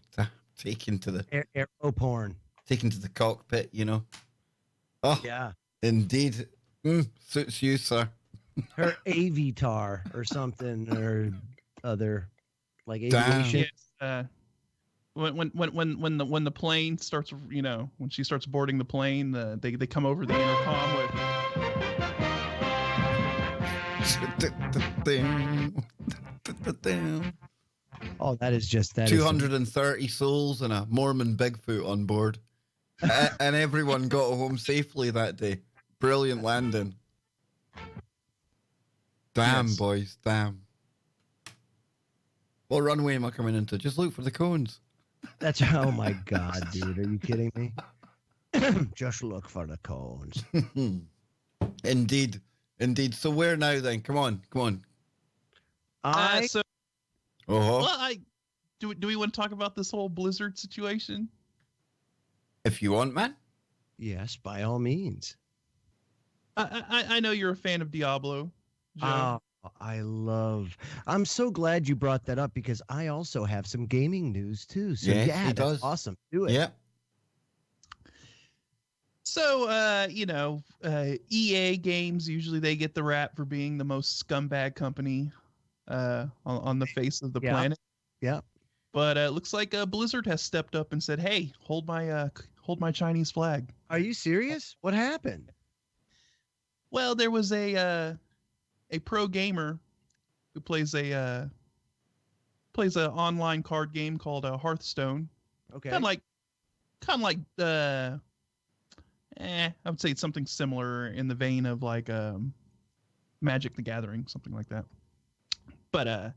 Taken to the Aero porn. taken to the cockpit, you know. Oh, Yeah. indeed. Suits you, sir. Her Avitar or something or other, like Damn. aviation. Yes, when the plane starts, when she starts boarding the plane, they come over the intercom with Oh, that is 230 souls and a Mormon Bigfoot on board. And everyone got home safely that day. Brilliant landing. Damn, Yes. boys, damn. What runway am I coming into? Just look for the cones. That's oh my God, dude. Are you kidding me? Just look for the cones. Indeed. So where now then? Come on. I so Uh-huh. well, do we want to talk about this whole Blizzard situation? If you want, man. yes, by all means. I know you're a fan of Diablo, Joe. I'm so glad you brought that up because I also have some gaming news too. So Yes, yeah, he that's does. awesome. Do it. Yeah. So, EA Games, usually they get the rap for being the most scumbag company on the face of the planet. Yeah. But it looks like Blizzard has stepped up and said, "Hey, hold my Chinese flag." Are you serious? What happened? Well, there was a pro gamer who plays an online card game called Hearthstone. Okay. Kind of like I would say it's something similar in the vein of like Magic the Gathering, something like that. But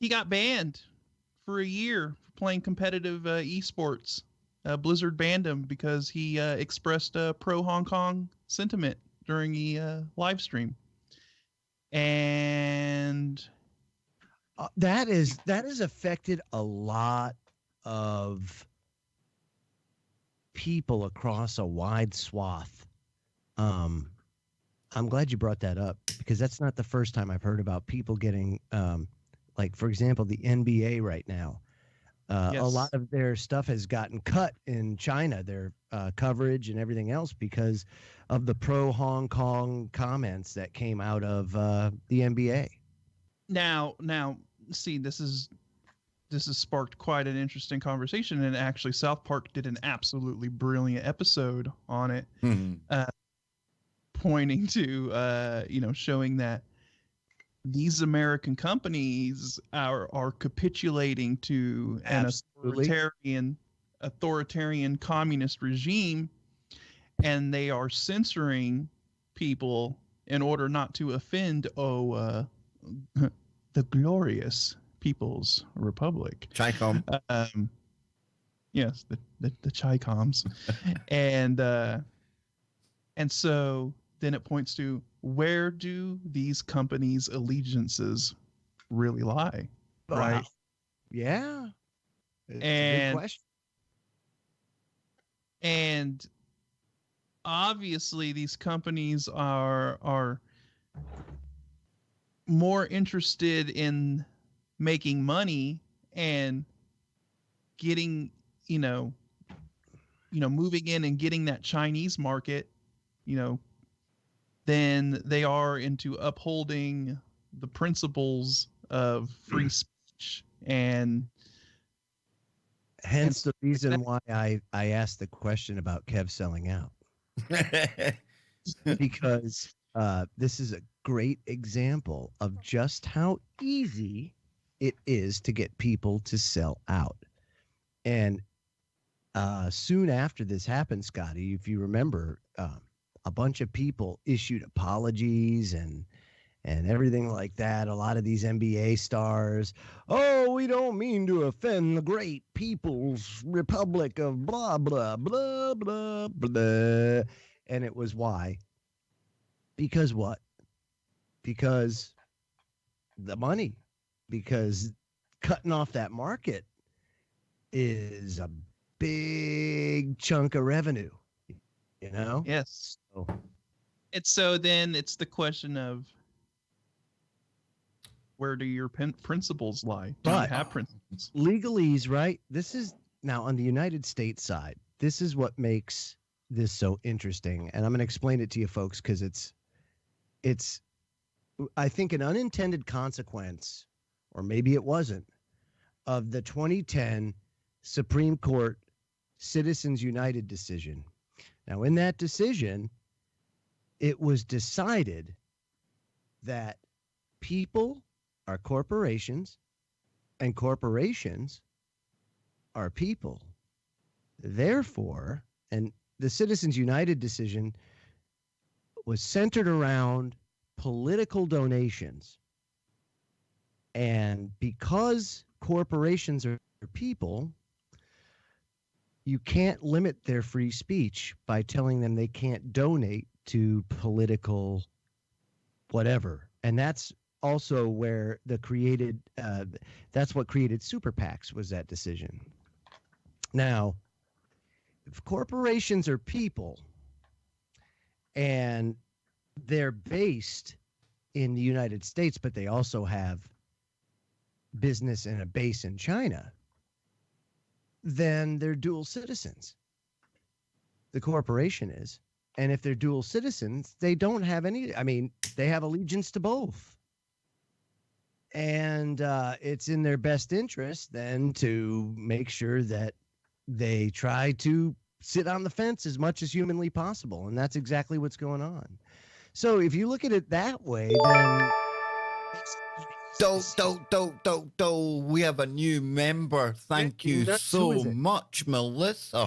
he got banned for a year for playing competitive esports. Blizzard banned him because he expressed pro Hong Kong sentiment during the live stream. And that has affected a lot of people across a wide swath. I'm glad you brought that up because that's not the first time I've heard about people getting like, for example, the NBA right now. Yes. A lot of their stuff has gotten cut in China, their coverage and everything else because of the pro Hong Kong comments that came out of the NBA. Now, see, this has sparked quite an interesting conversation, and actually South Park did an absolutely brilliant episode on it, pointing to showing that these American companies are capitulating to an authoritarian communist regime, and they are censoring people in order not to offend the glorious People's Republic. Chi-Com. Yes, the Chi-Coms. and so then it points to, where do these companies' allegiances really lie? Wow. Right? Yeah. It's a And good question. And obviously these companies are more interested in making money and getting, moving in and getting that Chinese market, than they are into upholding the principles of free speech. And hence the reason why I asked the question about Kev selling out. Because this is a great example of just how easy it is to get people to sell out. And soon after this happened, Scotty, if you remember, a bunch of people issued apologies and everything like that. A lot of these NBA stars, oh, we don't mean to offend the great People's Republic of blah, blah, blah, blah, blah. And it was why? Because what? Because the money. Because cutting off that market is a big chunk of revenue, Yes. So then it's the question of, where do your principles lie? Do you have principles? Legalese, right? This is now on the United States side. This is what makes this so interesting. And I'm going to explain it to you folks because it's, I think, an unintended consequence, or maybe it wasn't, of the 2010 Supreme Court Citizens United decision. Now, in that decision, it was decided that people are corporations and corporations are people. Therefore, and the Citizens United decision was centered around political donations. And because corporations are people, you can't limit their free speech by telling them they can't donate to political whatever. And that's also where that's what created super PACs, was that decision. Now, if corporations are people and they're based in the United States, but they also have business and a base in China, then they're dual citizens. The corporation is. And if they're dual citizens, they don't have they have allegiance to both. And it's in their best interest then to make sure that they try to sit on the fence as much as humanly possible. And that's exactly what's going on. So if you look at it that way, then... We have a new member. Thank you so much, Melissa.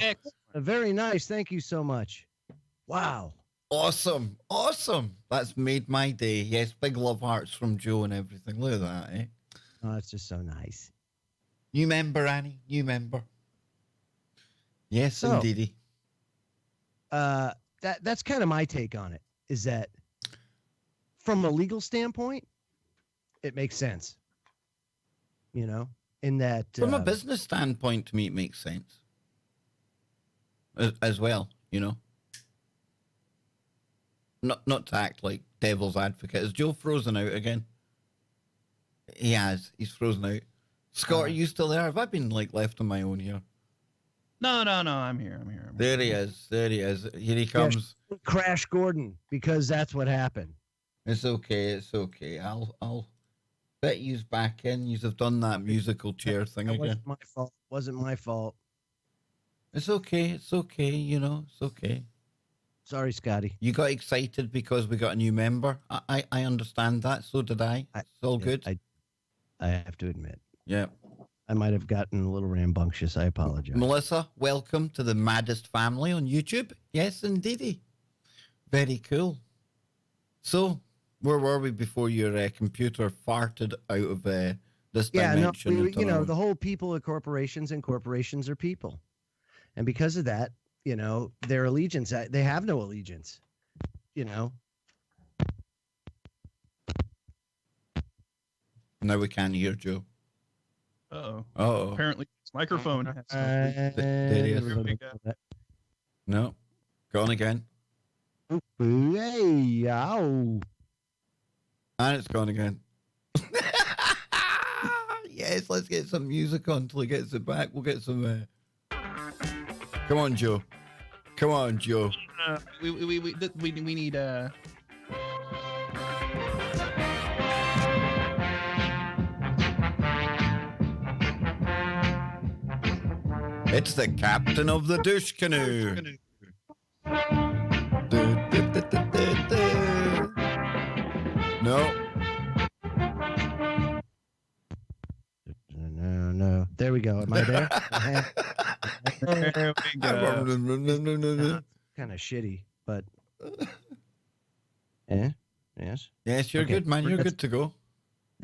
Very nice. Thank you so much. Wow. Awesome. That's made my day. Yes, big love hearts from Joe and everything. Look at that, eh? Oh, it's just so nice. New member, Annie. New member. Yes, indeedy. That's kind of my take on it, is that from a legal standpoint, it makes sense. You know, in that... From a business standpoint, to me, it makes sense. As well, you know. Not to act like devil's advocate. Is Joe frozen out again? He has. He's frozen out. Scott, are you still there? Have I been left on my own here? No, I'm here. There he is. Here he comes. Yeah, Crash Gordon, because that's what happened. It's okay. I'll bet you's back in. You've have done that musical chair thing again. Wasn't my fault. It's okay. You know, it's okay. Sorry, Scotty. You got excited because we got a new member. I understand that. So did I. It's all good. I have to admit. Yeah. I might have gotten a little rambunctious. I apologize. Melissa, welcome to the maddest family on YouTube. Yes, indeedy. Very cool. So, where were we before your computer farted out of this dimension? The whole people are corporations and corporations are people. And because of that, their allegiance, they have no allegiance, Now we can't hear Joe. Uh-oh. Apparently his microphone has there he is. No. Gone again. Hey, ow. And it's gone again. Yes, let's get some music on until he gets it back. We'll get some... Come on, Joe. We need It's the captain of the douche canoe. No. No. There we go. Am I there? There we go. Kind of shitty, but... Yes? Yes, you're good, man. You're good to go.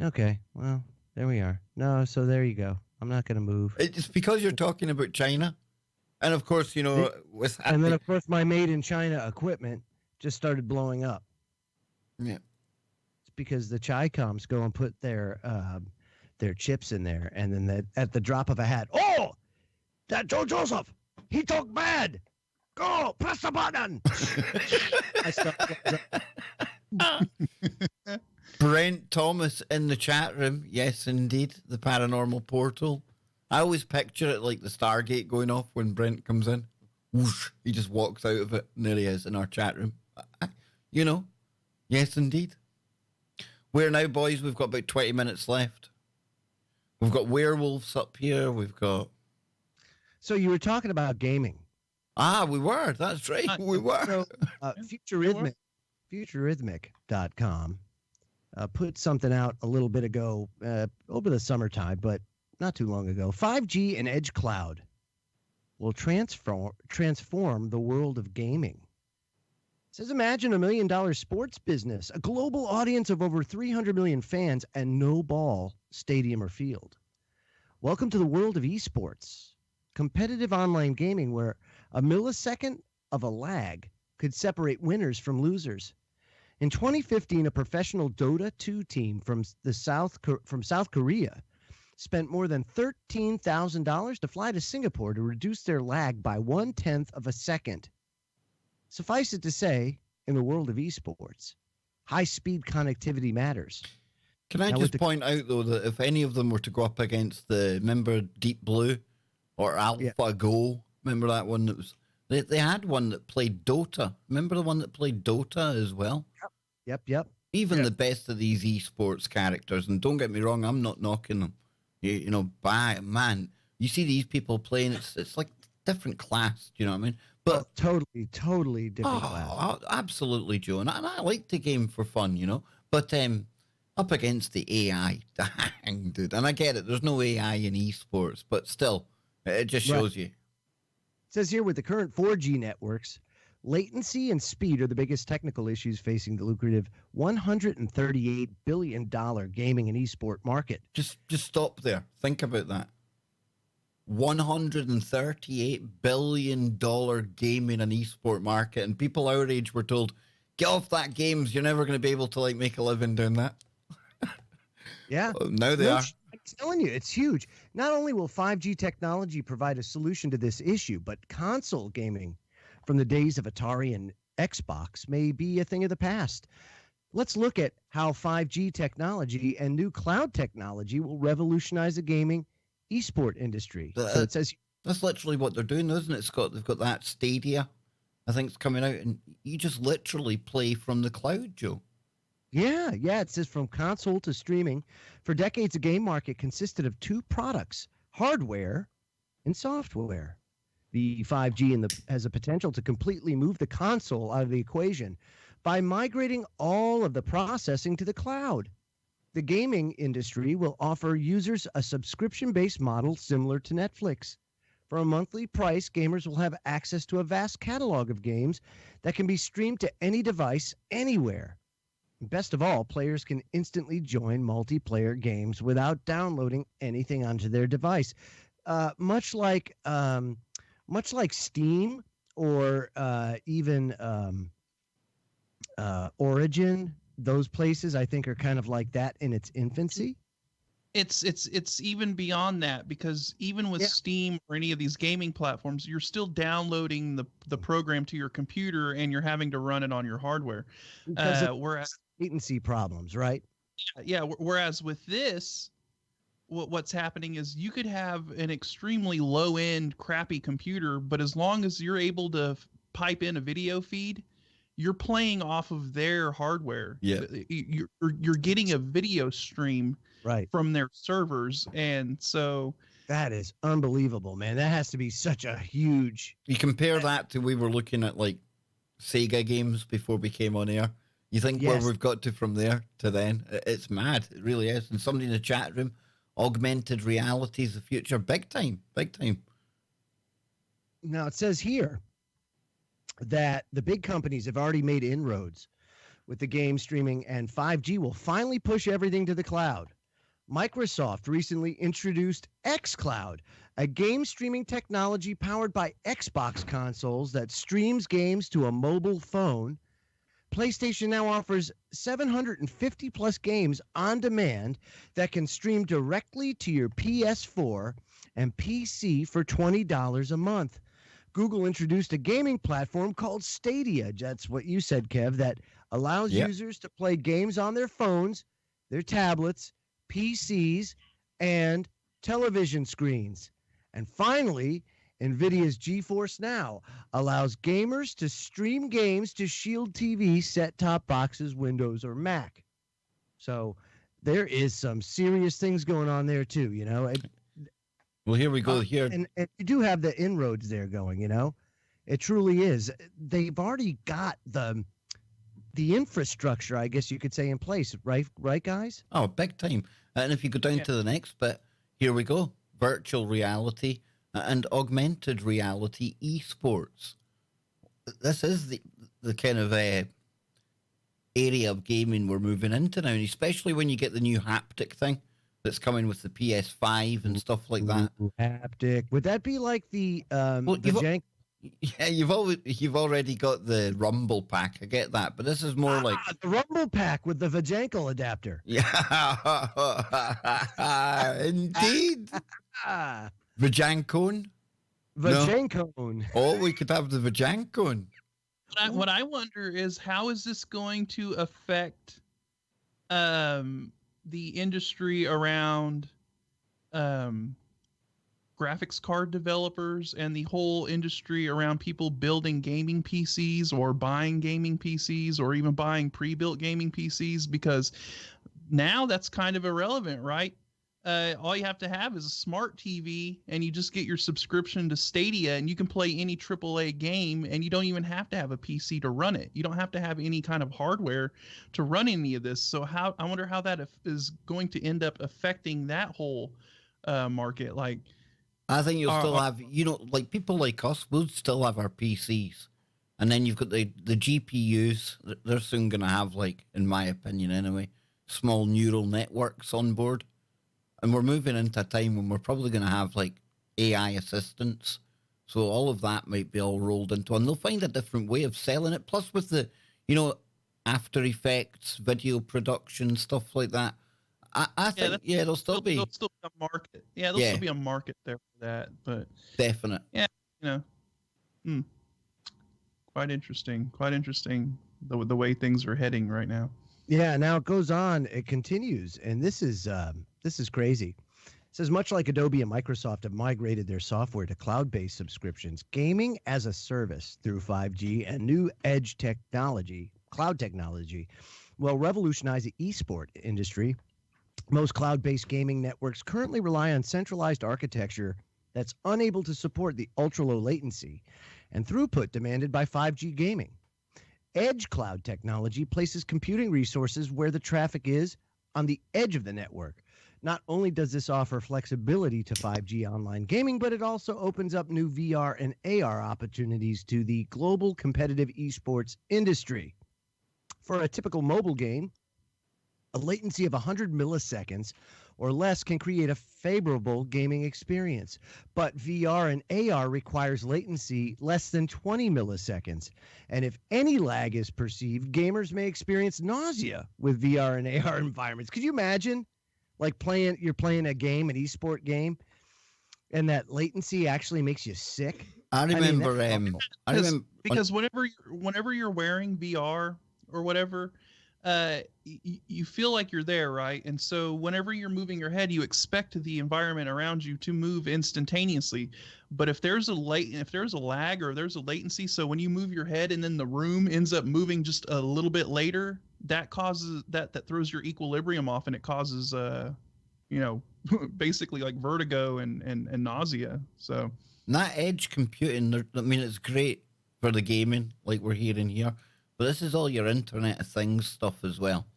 Okay, well, there we are. No, so there you go. I'm not going to move. It's because you're talking about China. And of course, and then of course my made in China equipment just started blowing up. Yeah. It's because the Chi-Coms go and put their chips in there, and then at the drop of a hat, oh, that Joe Joseph, he talked bad. Go, press the button. Brent Thomas in the chat room. Yes, indeed. The paranormal portal. I always picture it like the Stargate going off when Brent comes in. Whoosh, he just walks out of it, and there he is in our chat room. Yes, indeed. Where now, boys? We've got about 20 minutes left. We've got werewolves up here. We've got. So you were talking about gaming. We were. That's right. We were. So futurrhythmic.com put something out a little bit ago over the summertime, but not too long ago. 5G and edge cloud will transform the world of gaming. It says, imagine $1 million sports business, a global audience of over 300 million fans, and no ball, stadium, or field. Welcome to the world of esports, competitive online gaming where a millisecond of a lag could separate winners from losers. In 2015, a professional Dota 2 team from South Korea spent more than $13,000 to fly to Singapore to reduce their lag by 1/10 of a second. Suffice it to say, in the world of esports, high-speed connectivity matters. Can I just point out, though, that if any of them were to go up against remember Deep Blue or AlphaGo, remember that one that was, they had one that played Dota. Remember the one that played Dota as well? Yep. Even the best of these esports characters, and don't get me wrong, I'm not knocking them. Man, you see these people playing, it's like different class, do you know what I mean? But totally different class. Absolutely, Joe. And I like the game for fun, but up against the AI, dang, dude. And I get it, there's no AI in esports, but still, it just shows you. It says here, with the current 4G networks, latency and speed are the biggest technical issues facing the lucrative $138 billion gaming and esport market. Just stop there. Think about that. $138 billion gaming and esport market, and people our age were told, get off that games, you're never going to be able to make a living doing that. Yeah. Well, now they are. I'm telling you, it's huge. Not only will 5G technology provide a solution to this issue, but console gaming from the days of Atari and Xbox may be a thing of the past. Let's look at how 5G technology and new cloud technology will revolutionize the gaming esport industry. So it says that's literally what they're doing, isn't it, Scott? They've got that Stadia, I think, it's coming out, and you just literally play from the cloud, Joe. Yeah. It says from console to streaming. For decades, the game market consisted of two products, hardware and software. The 5G has a potential to completely move the console out of the equation by migrating all of the processing to the cloud. The gaming industry will offer users a subscription-based model similar to Netflix. For a monthly price, gamers will have access to a vast catalog of games that can be streamed to any device, anywhere. Best of all, players can instantly join multiplayer games without downloading anything onto their device. Much like Steam or even Origin. Those places, I think, are kind of like that in its infancy. It's even beyond that, because even with Steam or any of these gaming platforms, you're still downloading the program to your computer and you're having to run it on your hardware. Whereas latency problems, right? Yeah. Whereas with this, what's happening is you could have an extremely low end, crappy computer, but as long as you're able to pipe in a video feed, you're playing off of their hardware. Yeah, you're getting a video stream from their servers, and so that is unbelievable, man. That has to be such a huge. You compare that to, we were looking at like Sega games before we came on air. You think where we've got to from there to then? It's mad. It really is. And somebody in the chat room, augmented reality is the future. Big time. Now it says here that the big companies have already made inroads with the game streaming, and 5G will finally push everything to the cloud. Microsoft recently introduced xCloud, a game streaming technology powered by Xbox consoles that streams games to a mobile phone. PlayStation now offers 750 plus games on demand that can stream directly to your PS4 and PC for $20 a month. Google introduced a gaming platform called Stadia. That's what you said, Kev, that allows users to play games on their phones, their tablets, PCs, and television screens. And finally, NVIDIA's GeForce Now allows gamers to stream games to Shield TV set-top boxes, Windows, or Mac. So there is some serious things going on there too. Well, here we go. Here, and you do have the inroads there going. It truly is. They've already got the infrastructure, I guess you could say, in place, right? Right, guys? oh, big time. And if you go down to the next bit, here we go. Virtual reality and augmented reality esports. This is the kind of area of gaming we're moving into now, and especially when you get the new haptic thing that's coming with the PS5 and stuff like that. Ooh, haptic. Would that be like the jank? Yeah, you've already got the Rumble pack. I get that, but this is more like the Rumble pack with the Vajankle adapter. Yeah, indeed. Vajankone. Vajankone. Oh, we could have the Vajankone. What I wonder is, how is this going to affect the industry around graphics card developers and the whole industry around people building gaming PCs or buying gaming PCs or even buying pre-built gaming PCs? Because now that's kind of irrelevant, right? All you have to have is a smart TV, and you just get your subscription to Stadia, and you can play any AAA game, and you don't even have to have a PC to run it. You don't have to have any kind of hardware to run any of this. So I wonder how that is going to end up affecting that whole market. Like, I think you'll still have, like people like us, we'll still have our PCs. And then you've got the GPUs. They're soon going to have, like, in my opinion anyway, small neural networks on board. And we're moving into a time when we're probably going to have, like, AI assistants. So all of that might be all rolled into, and they'll find a different way of selling it. Plus with the, After Effects, video production, stuff like that. I think, there'll still be a market. Yeah, there'll still be a market there for that. But definite. Yeah, quite interesting. Quite interesting the way things are heading right now. Yeah, now it goes on. It continues, and this is crazy. It says, much like Adobe and Microsoft have migrated their software to cloud-based subscriptions, gaming as a service through 5G and new edge technology, cloud technology, will revolutionize the esport industry. Most cloud-based gaming networks currently rely on centralized architecture that's unable to support the ultra-low latency and throughput demanded by 5G gaming. Edge cloud technology places computing resources where the traffic is on the edge of the network. Not only does this offer flexibility to 5G online gaming, but it also opens up new VR and AR opportunities to the global competitive esports industry. For a typical mobile game, a latency of 100 milliseconds or less can create a favorable gaming experience. But VR and AR requires latency less than 20 milliseconds. And if any lag is perceived, gamers may experience nausea with VR and AR environments. Could you imagine, like, you're playing a game, an esport game, and that latency actually makes you sick? I remember, because whenever you're wearing VR or whatever, you feel like you're there, right? And so whenever you're moving your head, you expect the environment around you to move instantaneously. But if there's a lag or there's a latency, so when you move your head and then the room ends up moving just a little bit later, that causes that throws your equilibrium off, and it causes basically like vertigo and nausea. So that edge computing, it's great for the gaming, like we're hearing here. But this is all your Internet of Things stuff as well,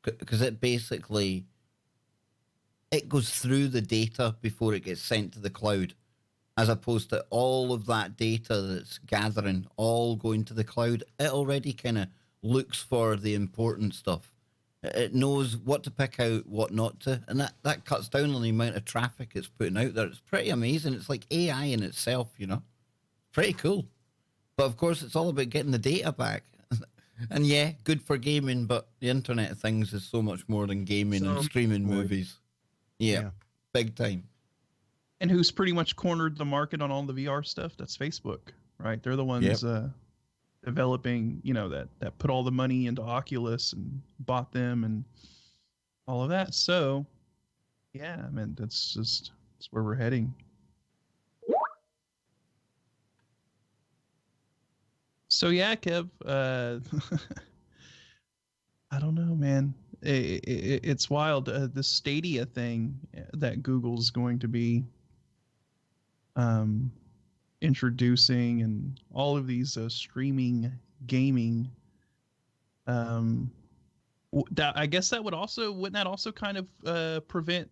because it goes through the data before it gets sent to the cloud, as opposed to all of that data that's gathering all going to the cloud. It already kind of looks for the important stuff. It knows what to pick out, what not to, and that cuts down on the amount of traffic it's putting out there. It's pretty amazing. It's like AI in itself, Pretty cool. But of course, it's all about getting the data back. And yeah, good for gaming, but the Internet of Things is so much more than gaming and streaming movies. Yeah, big time. And who's pretty much cornered the market on all the VR stuff? That's Facebook, right? They're the ones developing, that put all the money into Oculus and bought them and all of that. So, yeah, that's where we're heading. So yeah, Kev, I don't know, man. it's wild. The Stadia thing that Google's going to be introducing, and all of these streaming gaming. I guess that wouldn't that also kind of prevent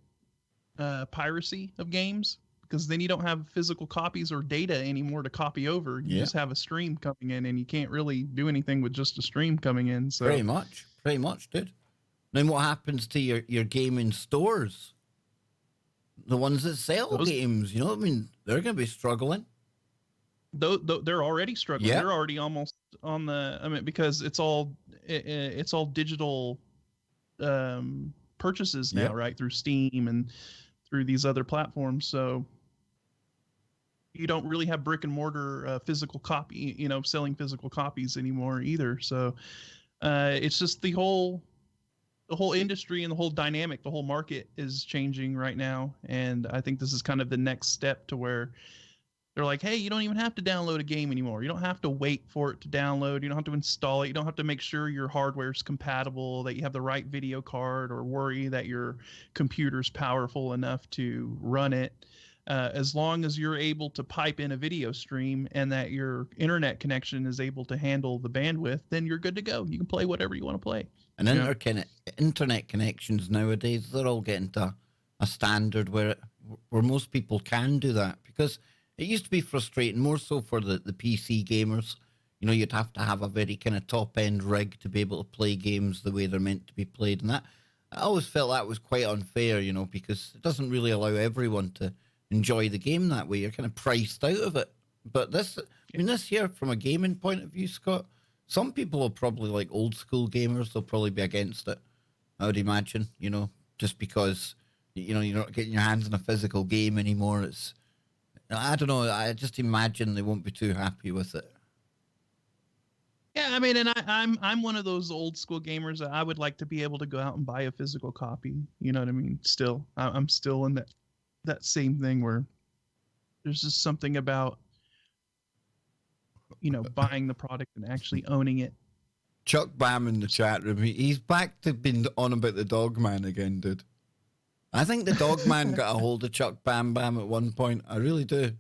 piracy of games? Because then you don't have physical copies or data anymore to copy over. You just have a stream coming in, and you can't really do anything with just a stream coming in. So pretty much, dude. Then what happens to your gaming stores? The ones that sell games, you know what I mean? They're going to be struggling. They're already struggling. Yeah. They're already almost on because it's all digital purchases now, right? Through Steam and through these other platforms. So you don't really have brick and mortar physical copy, selling physical copies anymore either. So it's just the whole industry and the whole dynamic, the whole market is changing right now. And I think this is kind of the next step to where they're like, hey, you don't even have to download a game anymore. You don't have to wait for it to download. You don't have to install it. You don't have to make sure your hardware is compatible, that you have the right video card, or worry that your computer's powerful enough to run it. As long as you're able to pipe in a video stream and that your internet connection is able to handle the bandwidth, then you're good to go. You can play whatever you want to play. And internet connections nowadays, they're all getting to a standard where most people can do that, because it used to be frustrating, more so for the PC gamers. You'd have to have a very kind of top-end rig to be able to play games the way they're meant to be played. And that, I always felt that was quite unfair, because it doesn't really allow everyone to enjoy the game that way. You're kind of priced out of it. But this here, from a gaming point of view, Scott, some people are probably like old school gamers. They'll probably be against it, I would imagine, just because, you're not getting your hands on a physical game anymore. I don't know. I just imagine they won't be too happy with it. Yeah, I mean, and I'm one of those old school gamers that I would like to be able to go out and buy a physical copy. You know what I mean? Still, I'm still in that same thing where there's just something about buying the product and actually owning it. Chuck Bam in the chat room. He's back to being on about the dog man again, dude. I think the dog man got a hold of Chuck Bam Bam at one point. I really do.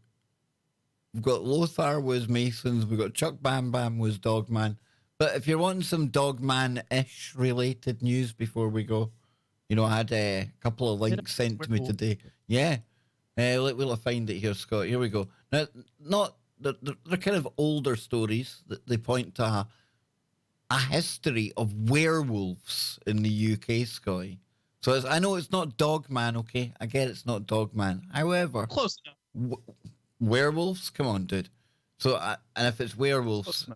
We've got Lothar was Masons. We've got Chuck Bam Bam was dog man. But if you're wanting some dog man-ish related news before we go, I had a couple of links sent to me today. Yeah. We'll find it here, Scott. Here we go. Now, they're kind of older stories that they point to a history of werewolves in the UK, Scotty. So I know it's not Dogman, okay? I get it's not Dogman. However, close enough. Werewolves? Come on, dude. So, and if it's werewolves,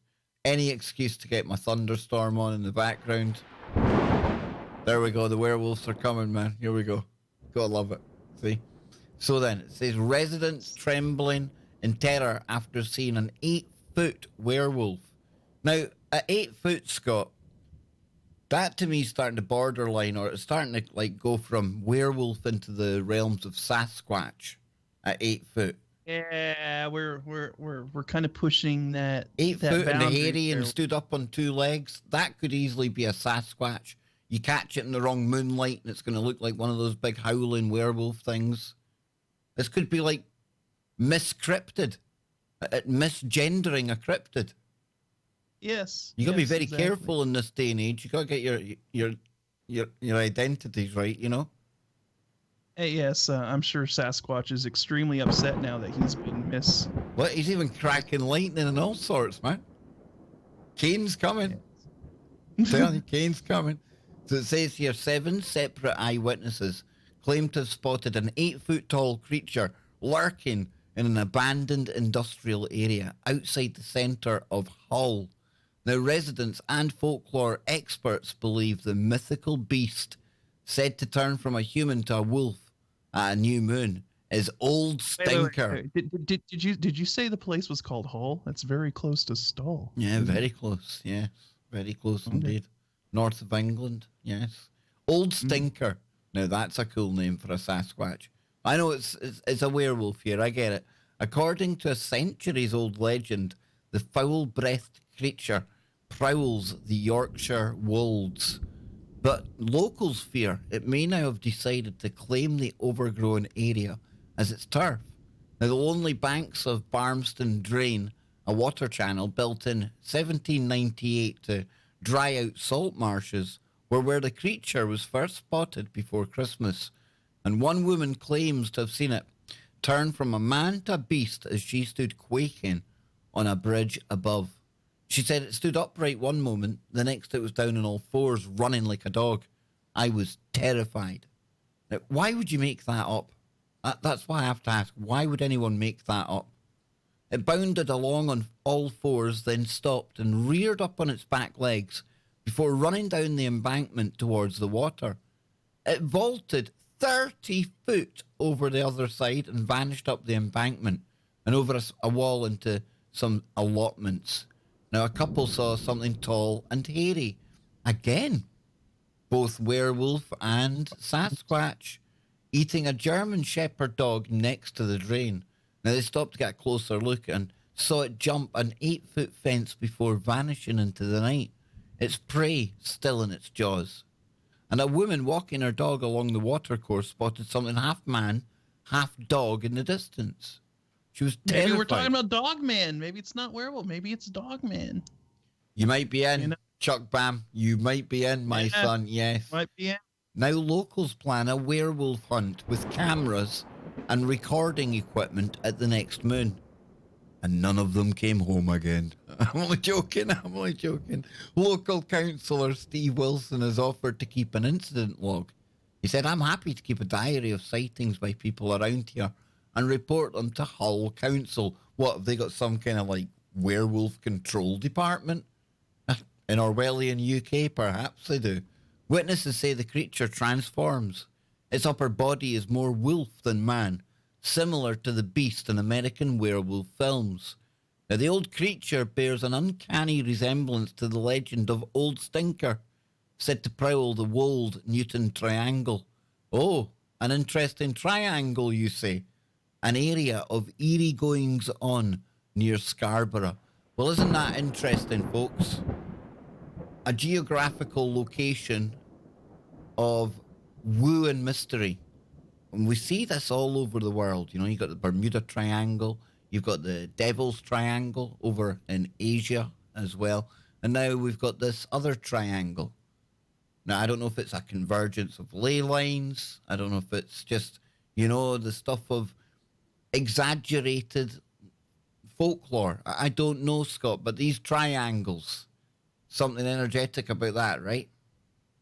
any excuse to get my thunderstorm on in the background. There we go. The werewolves are coming, man. Here we go. Gotta love it. See? So then, it says, residents trembling in terror after seeing an 8-foot werewolf. Now, at 8 foot, Scott, that to me is starting to borderline, or it's starting to go from werewolf into the realms of Sasquatch at 8 foot. Yeah, we're kind of pushing that 8 foot and hairy there. And stood up on 2 legs. That could easily be a Sasquatch. You catch it in the wrong moonlight, and it's going to look like one of those big howling werewolf things. This could be like miscryptid, misgendering a cryptid. Yes. You got to be very careful in this day and age. You got to get your identities right, Hey, yes, I'm sure Sasquatch is extremely upset now that he's been What? He's even cracking lightning and all sorts, man. Cain's coming. Tell you, Cain's coming. So it says here, 7 separate eyewitnesses claim to have spotted an 8-foot tall creature lurking in an abandoned industrial area outside the centre of Hull. Now, residents and folklore experts believe the mythical beast, said to turn from a human to a wolf at a new moon, is Old Stinker. Wait. Did you say the place was called Hull? That's very close to Stull. Yeah, very close. Yes, very close indeed. North of England. Yes, Old Stinker. Now that's a cool name for a Sasquatch. I know it's a werewolf here. I get it. According to a centuries-old legend, the foul-breathed creature prowls the Yorkshire wolds. But locals fear it may now have decided to claim the overgrown area as its turf. Now, the lonely banks of Barmston Drain, a water channel built in 1798 to dry out salt marshes, were where the creature was first spotted before Christmas. And one woman claims to have seen it turn from a man to a beast as she stood quaking on a bridge above. She said it stood upright one moment, the next it was down on all fours, running like a dog. I was terrified. Now, why would you make that up? That's why I have to ask, why would anyone make that up? It bounded along on all fours, then stopped and reared up on its back legs before running down the embankment towards the water. It vaulted 30 foot over the other side and vanished up the embankment and over a wall into some allotments. Now, a couple saw something tall and hairy. Again, both werewolf and Sasquatch, eating a German shepherd dog next to the drain. Now, they stopped to get a closer look and saw it jump an 8-foot fence before vanishing into the night, its prey still in its jaws. And a woman walking her dog along the watercourse spotted something half man, half dog in the distance. She was terrified. Maybe we're talking about Dogman. Maybe it's not werewolf. Maybe it's Dogman. You might be in, You know? Chuck Bam. You might be in, my son, yes. Might be it. Now locals plan a werewolf hunt with cameras and recording equipment at the next moon. And none of them came home again. I'm only joking. Local councillor Steve Wilson has offered to keep an incident log. He said, I'm happy to keep a diary of sightings by people around here and report them to Hull Council. What, have they got some kind of like werewolf control department? In Orwellian UK, perhaps they do. Witnesses say the creature transforms. Its upper body is more wolf than man, similar to the beast in American werewolf films. Now, the old creature bears an uncanny resemblance to the legend of Old Stinker, said to prowl the Wold Newton Triangle. Oh, an interesting triangle, you say? An area of eerie goings-on near Scarborough. Well, isn't that interesting, folks? A geographical location of woo and mystery. And we see this all over the world. You know, you've got the Bermuda Triangle, you've got the Devil's Triangle over in Asia as well. And now we've got this other triangle. Now, I don't know if it's a convergence of ley lines. I don't know if it's just, you know, the stuff of exaggerated folklore. I don't know, Scott, but these triangles, something energetic about that, right?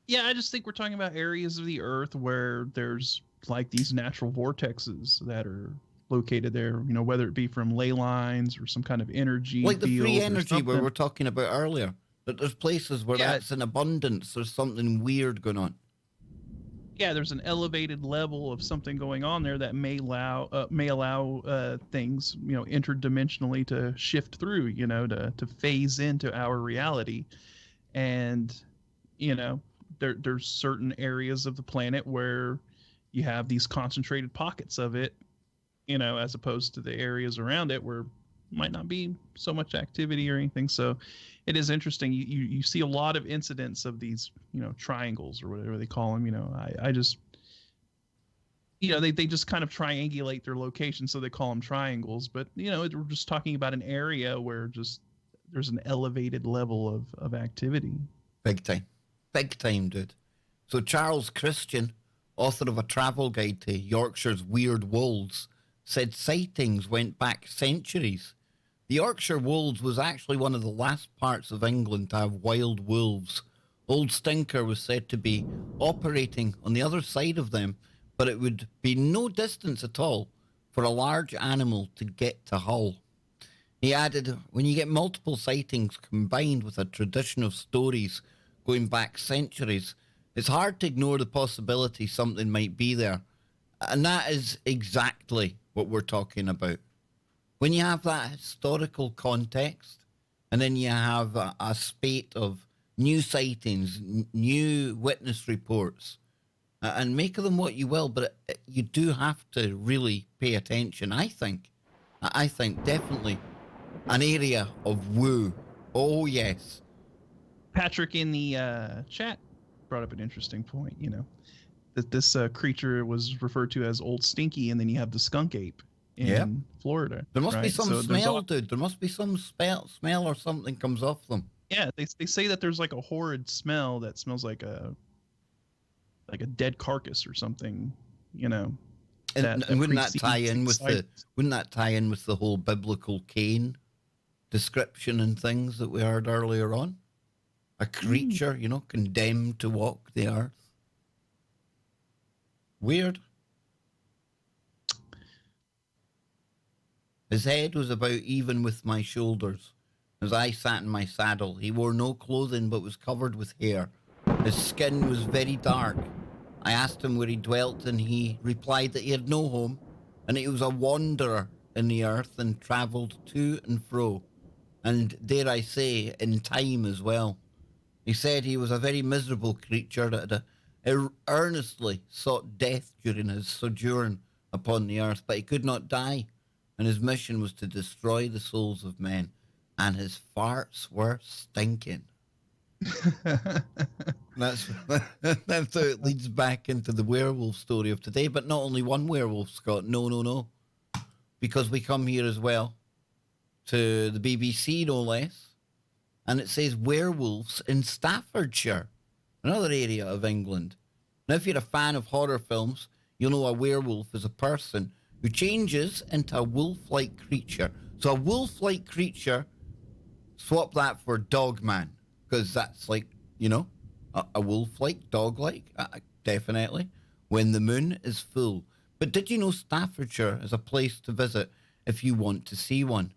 Yeah, I just think we're talking about areas of the Earth where there's like these natural vortexes that are located there, you know, whether it be from ley lines or some kind of energy. Like the free field or energy we something. were talking about earlier. That there's places where Yeah. that's in abundance. There's something weird going on. Yeah, there's an elevated level of something going on there that may allow things, you know, interdimensionally to shift through, you know, to phase into our reality. And, you know, there's certain areas of the planet where you have these concentrated pockets of it, you know, as opposed to the areas around it where might not be so much activity or anything. So it is interesting. You see a lot of incidents of these, you know, triangles or whatever they call them. You know, I just, you know, they just kind of triangulate their location, so they call them triangles. But, you know, we're just talking about an area where just there's an elevated level of activity. Big time, dude. So Charles Christian, author of a travel guide to Yorkshire's weird wolds, said sightings went back centuries. The Yorkshire Wolds was actually one of the last parts of England to have wild wolves. Old Stinker was said to be operating on the other side of them, but it would be no distance at all for a large animal to get to Hull. He added, when you get multiple sightings combined with a tradition of stories going back centuries, it's hard to ignore the possibility something might be there. And that is exactly what we're talking about. When you have that historical context, and then you have a spate of new sightings, new witness reports, and make of them what you will, but you do have to really pay attention, I think. I think definitely an area of woo. Oh, yes. Patrick in the chat brought up an interesting point. You know, that this creature was referred to as Old Stinky, and then you have the skunk ape in Florida. There must be right? some So smell, dude. There must be some smell or something comes off them. Yeah, they say that there's like a horrid smell that smells like a dead carcass or something. You know. And wouldn't that tie in with the whole biblical Cain description and things that we heard earlier on? A creature, you know, condemned to walk the earth. Weird. His head was about even with my shoulders. As I sat in my saddle, he wore no clothing but was covered with hair. His skin was very dark. I asked him where he dwelt, and he replied that he had no home, and he was a wanderer in the earth and travelled to and fro, and dare I say, in time as well. He said he was a very miserable creature that had earnestly sought death during his sojourn upon the earth, but he could not die, and his mission was to destroy the souls of men, and his farts were stinking. That's how it leads back into the werewolf story of today, but not only one werewolf, Scott. No. Because we come here as well to the BBC, no less, and it says werewolves in Staffordshire, another area of England. Now, if you're a fan of horror films, you'll know a werewolf is a person who changes into a wolf-like creature. So a wolf-like creature, swap that for dogman, because that's like, you know, a wolf-like, dog-like, definitely, when the moon is full. But did you know Staffordshire is a place to visit if you want to see one?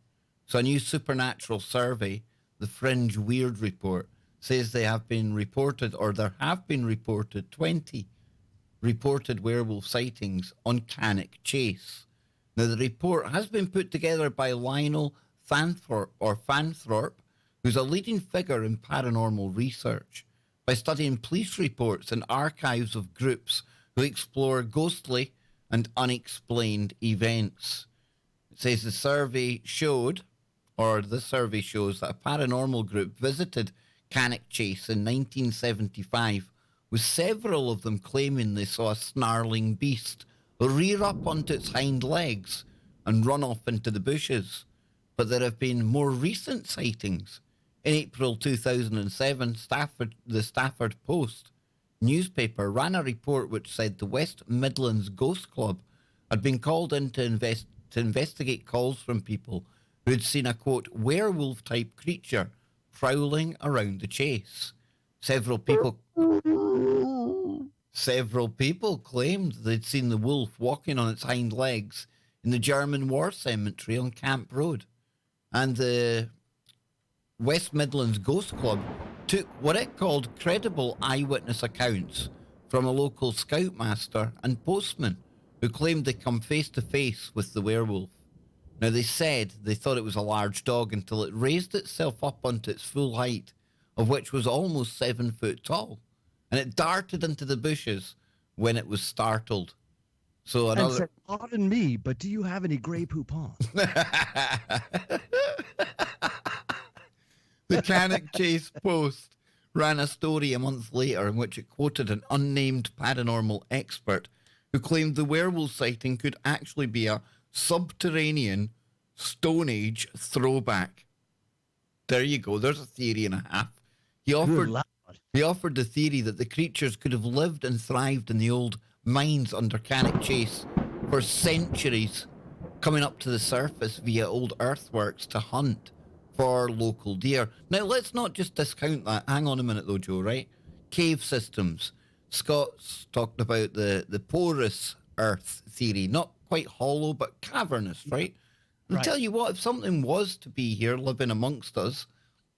So a new supernatural survey, the Fringe Weird Report, says there have been reported 20 reported werewolf sightings on Cannock Chase. Now, the report has been put together by Lionel Fanthorpe, who's a leading figure in paranormal research, by studying police reports and archives of groups who explore ghostly and unexplained events. It says the survey shows that a paranormal group visited Cannock Chase in 1975, with several of them claiming they saw a snarling beast rear up onto its hind legs and run off into the bushes. But there have been more recent sightings. In April 2007, the Stafford Post newspaper ran a report which said the West Midlands Ghost Club had been called in to investigate calls from people who had seen a, quote, werewolf-type creature prowling around the chase. Several people claimed they'd seen the wolf walking on its hind legs in the German war cemetery on Camp Road. And the West Midlands Ghost Club took what it called credible eyewitness accounts from a local scoutmaster and postman who claimed they'd come face to face with the werewolf. Now, they said they thought it was a large dog until it raised itself up onto its full height, of which was almost 7 foot tall, and it darted into the bushes when it was startled. So another... And said, pardon me, but do you have any Grey Poupon? The Cannock Chase Post ran a story a month later in which it quoted an unnamed paranormal expert who claimed the werewolf sighting could actually be a subterranean Stone Age throwback. There you go. There's a theory and a half. He offered the theory that the creatures could have lived and thrived in the old mines under Cannock Chase for centuries, coming up to the surface via old earthworks to hunt for local deer. Now, let's not just discount that. Hang on a minute, though, Joe, right? Cave systems. Scott's talked about the porous earth theory. Not quite hollow, but cavernous, right? And tell you what, if something was to be here living amongst us,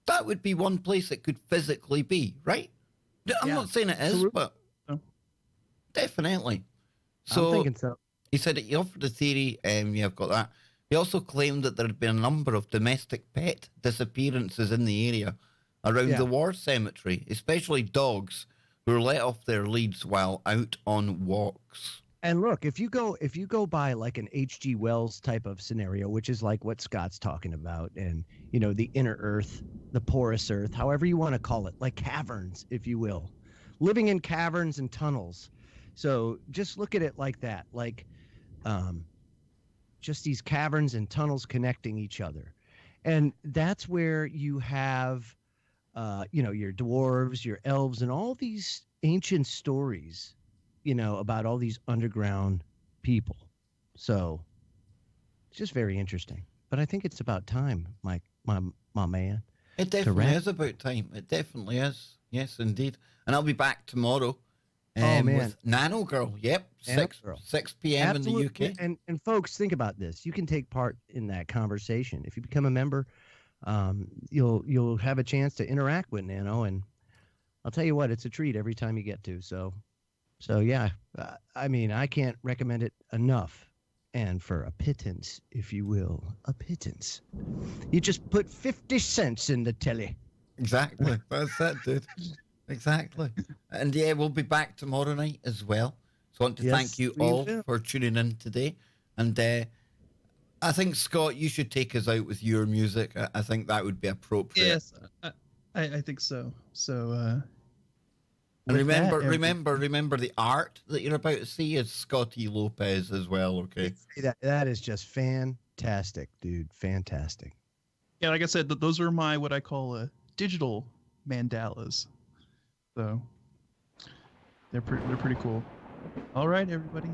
that would be one place it could physically be, right? I'm not saying it is, but definitely. So I'm thinking so. He said he offered a theory, I've got that. He also claimed that there had been a number of domestic pet disappearances in the area around the war cemetery, especially dogs who were let off their leads while out on walks. And look, if you go by like an H.G. Wells type of scenario, which is like what Scott's talking about, and the inner earth, the porous earth, however you want to call it, like caverns, if you will, living in caverns and tunnels. So just look at it like that, like just these caverns and tunnels connecting each other. And that's where you have, your dwarves, your elves, and all these ancient stories, about all these underground people. So it's just very interesting. But I think it's about time, Mike, my man. It definitely is about time. It definitely is. Yes, indeed. And I'll be back tomorrow. Man. With Nano Girl. Yep. Nano 6 Girl. 6 p.m. Absolutely. in the UK. And folks, think about this. You can take part in that conversation. If you become a member, you'll have a chance to interact with Nano, and I'll tell you what, it's a treat every time you get to. So yeah, I can't recommend it enough. And for a pittance, if you will, you just put 50 cents in the telly. Exactly. That's it, dude. Exactly. And yeah, we'll be back tomorrow night as well. So I want to thank you all for tuning in today. And I think, Scott, you should take us out with your music. I think that would be appropriate. Yes, I think so. So, and remember the art that you're about to see is Scotty Lopez as well, okay? That is just fantastic, dude. Fantastic. Yeah, like I said, those are my what I call digital mandalas. So they're pretty cool. All right, everybody.